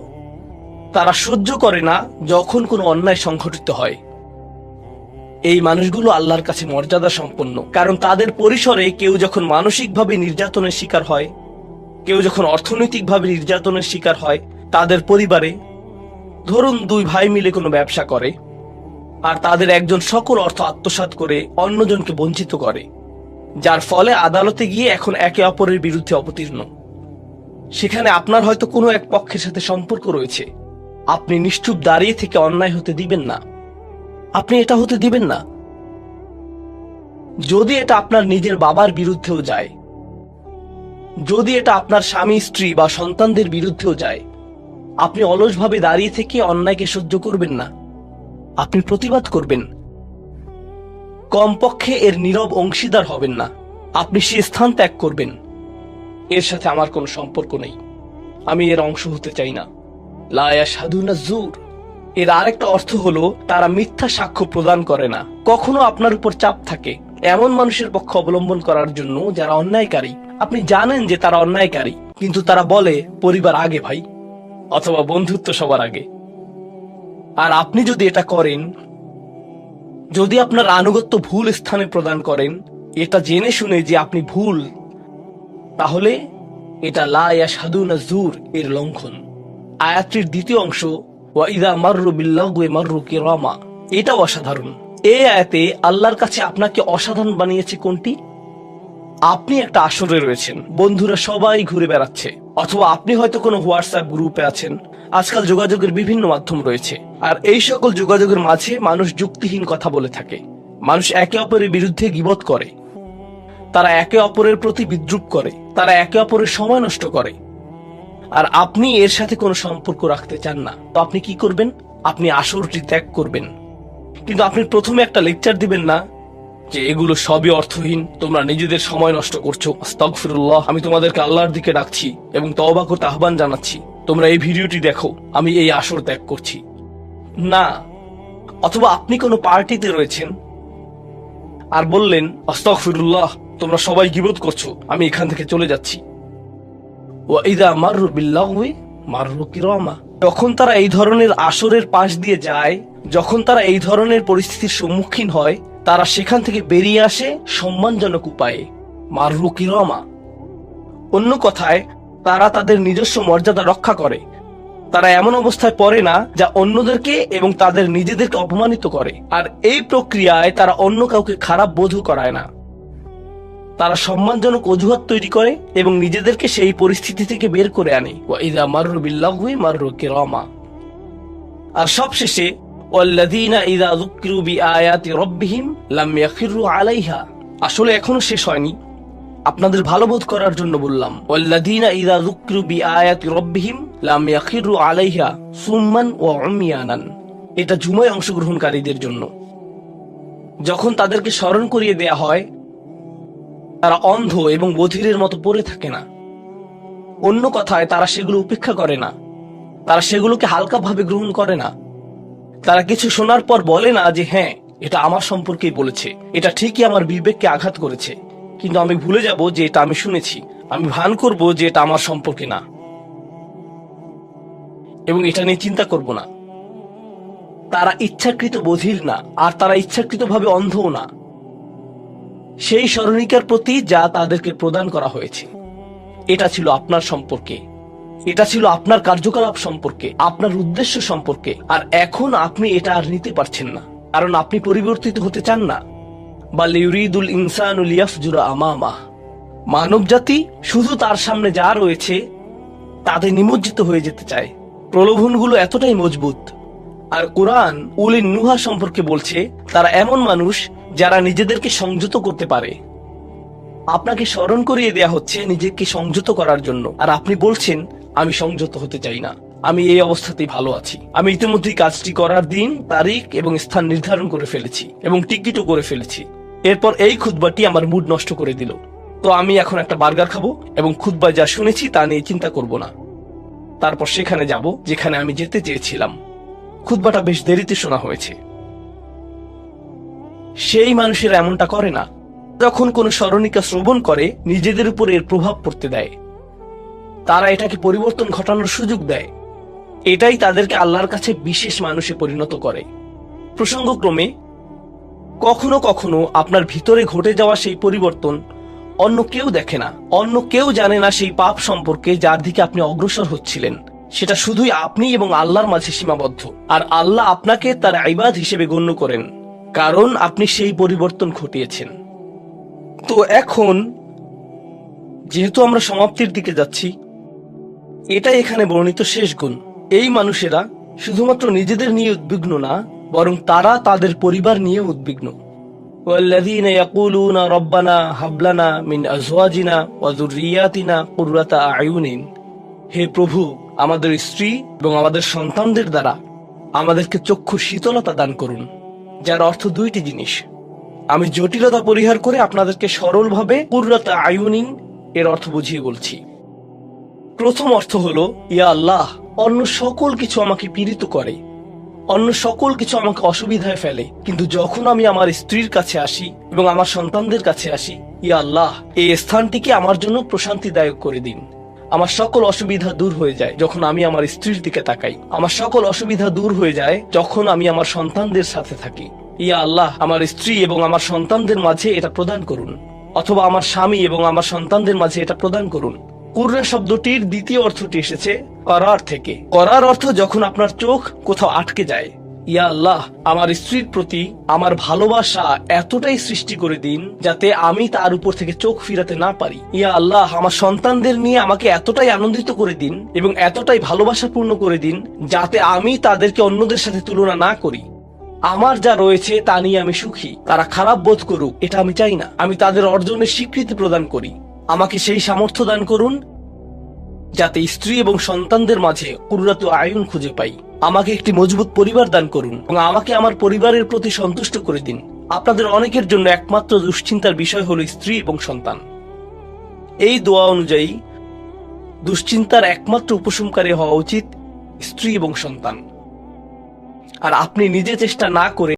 তারা সহ্য করে না যখন কোনো অন্যায় সংঘটিত হয়। এই মানুষগুলো আল্লাহর কাছে মর্যাদা সম্পন্ন, কারণ তাদের পরিসরে কেউ যখন মানসিকভাবে নির্যাতনের শিকার হয়, কেউ যখন অর্থনৈতিকভাবে নির্যাতনের শিকার হয়, তাদের পরিবারে, ধরুন দুই ভাই মিলে কোনো ব্যবসা করে, আর তাদের একজন সকল অর্থ আত্মসাৎ করে অন্যজনকে বঞ্চিত করে, যার ফলে আদালতে গিয়ে এখন একে অপরের বিরুদ্ধে অবতীর্ণ। সেখানে আপনার হয়তো কোনো এক পক্ষের সাথে সম্পর্ক রয়েছে, আপনি নিশ্চুপ দাঁড়িয়ে থেকে অন্যায় হতে দিবেন না, আপনি এটা হতে দিবেন না। যদি এটা আপনার নিজের বাবার বিরুদ্ধেও যায়, যদি এটা আপনার স্বামী স্ত্রী বা সন্তানদের বিরুদ্ধেও যায়, আপনি অলসভাবে দাঁড়িয়ে থেকে অন্যায়কে সহ্য করবেন না, আপনি প্রতিবাদ করবেন। কমপক্ষে এর নীরব অংশীদার হবেন না, আপনি সে স্থান ত্যাগ করবেন। এর সাথে আমার কোনো সম্পর্ক নেই, আমি এর অংশ হতে চাই না। লা ইয়াশহাদুনা যুর, এর আরেকটা অর্থ হলো তারা মিথ্যা সাক্ষ্য প্রদান করে না। কখনো আপনার উপর চাপ থাকে, এমন মানুষের পক্ষ অবলম্বন করার জন্য যারা অন্যায়কারী। আপনি জানেন যে তারা অন্যায়কারী, কিন্তু তারা বলে পরিবার আগে ভাই, অথবা বন্ধুত্ব সবার আগে। আর আপনি যদি এটা করেন, যদি আপনার আনুগত্য ভুল স্থানে প্রদান করেন, এটা জেনে শুনে যে আপনি ভুল, তাহলে এটা লা ইয়াশহাদুনা যুর এর লঙ্ঘন। আয়াতটির দ্বিতীয় অংশ ওয়া ইযা মাররু বিল্লাগwi মাররু কিরামা, এটা অসাধারণ। এই আয়াতে আল্লাহর কাছে আপনাকে অসাধারণ বানিয়েছে কোনটি? আপনি একটা আসরে রয়েছেন, বন্ধুরা সবাই ঘুরে বেড়াচ্ছে, অথবা আপনি হয়তো কোনো হোয়াটসঅ্যাপ গ্রুপে আছেন। আজকাল যোগাযোগের বিভিন্ন মাধ্যম রয়েছে, আর এই সকল যোগাযোগের মাঝে মানুষ যুক্তিহীন কথা বলে থাকে। মানুষ একে অপরের বিরুদ্ধে গীবত করে, তারা একে অপরের প্রতি বিদ্রুপ করে, তারা একে অপরের সময় নষ্ট করে। আর আপনি এর সাথে কোনো সম্পর্ক রাখতে চান না, তো আপনি কি করবেন? আপনি আসরটি ত্যাগ করবেন। কিন্তু আপনি প্রথমে একটা লেকচার দিবেন না যে এগুলো সবই অর্থহীন, তোমরা নিজেদের সময় নষ্ট করছো, আস্তাগফিরুল্লাহ, আমি তোমাদেরকে আল্লাহর দিকে ডাকছি এবং তওবা করতে আহ্বান জানাচ্ছি, তোমরা এই ভিডিওটি দেখো, আমি এই আসর ত্যাগ করছি না। অথবা আপনি কোনো পার্টিতে রয়েছেন আর বললেন আস্তাগফিরুল্লাহ, তোমরা সবাই গীবত করছো, আমি এখান থেকে চলে যাচ্ছি। ওয়া ইযা মাররু বিল্লাগwi মাররু কিরামা, যখন তারা এই ধরনের আসরের পাশ দিয়ে যায়, যখন তারা এই ধরনের পরিস্থিতির সম্মুখীন হয়, তারা সেখান থেকে বেরিয়ে আসে সম্মানজনক উপায়ে, মাররু কিরামা। অন্য কথায়, তারা তাদের নিজস্ব মর্যাদা রক্ষা করে। তারা এমন অবস্থায় পড়ে না যা অন্যদেরকে এবং তাদের নিজেদেরকে অপমানিত করে। আর এই প্রক্রিয়ায় তারা অন্য কাউকে খারাপ বোধও করায় না। তারা সম্মানজনক অজুহাত তৈরি করে এবং নিজেদেরকে সেই পরিস্থিতি থেকে বের করে আনে। ওয়া ইযা মাররু বিল্লাগwi মাররু কিরামা। আর সবশেষে ওয়াল্লাযীনা ইযা যুকিরু বিআয়াতি রাব্বিহিম লাম ইয়াখিরু আলাইহা। আসলে এখনো শেষ হয়নি, আপনাদের ভালো বোধ করার জন্য বললাম। ওয়াল্লাযীনা ইযা যুকিরু বিআয়াতি রাব্বিহিম লাম ইয়াখিরু আলাইহা সুম্মান ওয়া উমিয়ানান। এটা জুমায় অংশগ্রহণকারীদের জন্য। যখন তাদেরকে স্মরণ করিয়ে দেয়া হয়, তারা অন্ধ এবং বধিরের মতো পড়ে থাকে না। অন্য কথায়, তারা সেগুলো উপেক্ষা করে না, তারা সেগুলোকে হালকাভাবে গ্রহণ করে না। তারা কিছু শোনার পর বলে না যে হ্যাঁ, এটা আমার সম্পর্কেই বলেছে, এটা ঠিকই আমার বিবেককে আঘাত করেছে, কিন্তু আমি ভুলে যাব যে এটা আমি শুনেছি, আমি ভান করব যে এটা আমার সম্পর্কে না, এবং এটা নিয়ে চিন্তা করব না। তারা ইচ্ছাকৃত বধির না, আর তারা ইচ্ছাকৃতভাবে অন্ধও না। সেই স্মরণিকার প্রতি যা তাদেরকে প্রদান করা হয়েছে, এটা ছিল আপনার সম্পর্কে, এটা ছিল আপনার কার্যকলাপ সম্পর্কে, আপনার উদ্দেশ্য সম্পর্কে। আর এখন আপনি এটা আর নিতে পারছেন না, কারণ আপনি পরিবর্তিত হতে চান না। বাল ইউরিদুল ইনসানু লিয়াফজুরা আমামাহ। মানব জাতি শুধু তার সামনে যা রয়েছে তাতে নিমজ্জিত হয়ে যেতে চায়। প্রলোভনগুলো এতটাই মজবুত। আর কোরআন উলিন নুহা সম্পর্কে বলছে, তারা এমন মানুষ যারা নিজেদেরকে সংযত করতে পারে। আপনাকে স্মরণ করিয়ে দেয়া হচ্ছে নিজেকে সংযত করার জন্য, আর আপনি বলছেন আমি সংযত হতে চাই না, আমি এই অবস্থাতেই ভালো আছি। আমি ইতিমধ্যেই কাজটি করার দিন, তারিখ এবং স্থান নির্ধারণ করে ফেলেছি এবং টিকিটও করে ফেলেছি। এরপর এই খুতবাটি আমার মুড নষ্ট করে দিল, তো আমি এখন একটা বার্গার খাবো এবং খুতবায় যা শুনেছি তা নিয়ে চিন্তা করব না। তারপর সেখানে যাব যেখানে আমি যেতে চেয়েছিলাম। খুতবাটা বেশ দেরিতে শোনা হয়েছে। সেই মানুষেরা এমনটা করে না। যখন কোনো স্মরণিকা শ্রবণ করে, নিজেদের উপর এর প্রভাব পড়তে দেয়, তারা এটাকে পরিবর্তন ঘটানোর সুযোগ দেয়। এটাই তাদেরকে আল্লাহর কাছে বিশেষ মানুষে পরিণত করে। প্রসঙ্গক্রমে, কখনো কখনো আপনার ভিতরে ঘটে যাওয়া সেই পরিবর্তন অন্য কেউ দেখে না, অন্য কেউ জানে না সেই পাপ সম্পর্কে যার দিকে আপনি অগ্রসর হচ্ছিলেন। সেটা শুধুই আপনি এবং আল্লাহর মাঝে সীমাবদ্ধ। আর আল্লাহ আপনাকে তার ইবাদ হিসেবে গণ্য করেন, কারণ আপনি সেই পরিবর্তন ঘটিয়েছেন। তো এখন যেহেতু আমরা সমাপ্তির দিকে যাচ্ছি, এটাই এখানে বর্ণিত শেষ গুণ। এই মানুষেরা শুধুমাত্র নিজেদের নিয়ে উদ্বিগ্ন না, বরং তারা তাদের পরিবার নিয়ে উদ্বিগ্ন। ওয়াল্লাযীনা ইয়াকুলুনা রাব্বানা হাব লানা মিন আজওয়াজিনা ওয়া যুররিয়াতিনা কুররাতা আয়ুনিন। হে প্রভু, আমাদের স্ত্রী এবং আমাদের সন্তানদের দ্বারা আমাদেরকে চক্ষু শীতলতা দান করুন। যার অর্থ দুইটি জিনিস। আমি জটিলতা পরিহার করে আপনাদেরকে সরলভাবে কুররাতা আয়ুনিন এর অর্থ বুঝিয়ে বলছি। প্রথম অর্থ হলো, ইয়া আল্লাহ, অন্য সকল কিছু আমাকে পীড়িত করে, অন্য সকল কিছু আমাকে অসুবিধায় ফেলে, কিন্তু যখন আমি আমার স্ত্রীর কাছে আসি এবং আমার সন্তানদের কাছে আসি, ইয়া আল্লাহ, এই স্থানটিকে আমার জন্য প্রশান্তিদায়ক করে দিন। আমার সকল অসুবিধা দূর হয়ে যায় যখন আমি আমার স্ত্রীর দিকে তাকাই। আমার সকল অসুবিধা দূর হয়ে যায় যখন আমি আমার সন্তানদের সাথে থাকি। ইয়া আল্লাহ, আমার স্ত্রী এবং আমার সন্তানদের মাঝে এটা প্রদান করুন, অথবা আমার স্বামী এবং আমার সন্তানদের মাঝে এটা প্রদান করুন। কুররা শব্দটির দ্বিতীয় অর্থটি এসেছে করার থেকে। করার অর্থ যখন আপনার চোখ কোথাও আটকে যায়। ইয়া আল্লাহ, আমার স্ত্রীর প্রতি আমার ভালোবাসা এতটাই সৃষ্টি করে দিন যাতে আমি তার উপর থেকে চোখ ফিরাতে না পারি। ইয়া আল্লাহ, আমার সন্তানদের নিয়ে আমাকে এতটাই আনন্দিত করে দিন এবং এতটাই ভালোবাসাপূর্ণ করে দিন যাতে আমি তাদেরকে অন্যদের সাথে তুলনা না করি। আমার যা রয়েছে তা নিয়ে আমি সুখী। তারা খারাপ বোধ করুক, এটা আমি চাই না। আমি তাদের অর্জনের স্বীকৃতি প্রদান করি। আমাকে সেই সামর্থ্য দান করুন যাতে স্ত্রী এবং সন্তানদের মাঝে কুররাতু আয়ুন খুঁজে পাই। আমাকে একটি মজবুত পরিবার দান করুন এবং আমাকে আমার পরিবারের প্রতি সন্তুষ্ট করে দিন। আপনাদের অনেকের জন্য একমাত্র দুশ্চিন্তার বিষয় হলো স্ত্রী এবং সন্তান। এই দোয়া অনুযায়ী দুশ্চিন্তার একমাত্র উপশমকারী হওয়া উচিত স্ত্রী এবং সন্তান। আর আপনি নিজে চেষ্টা না করে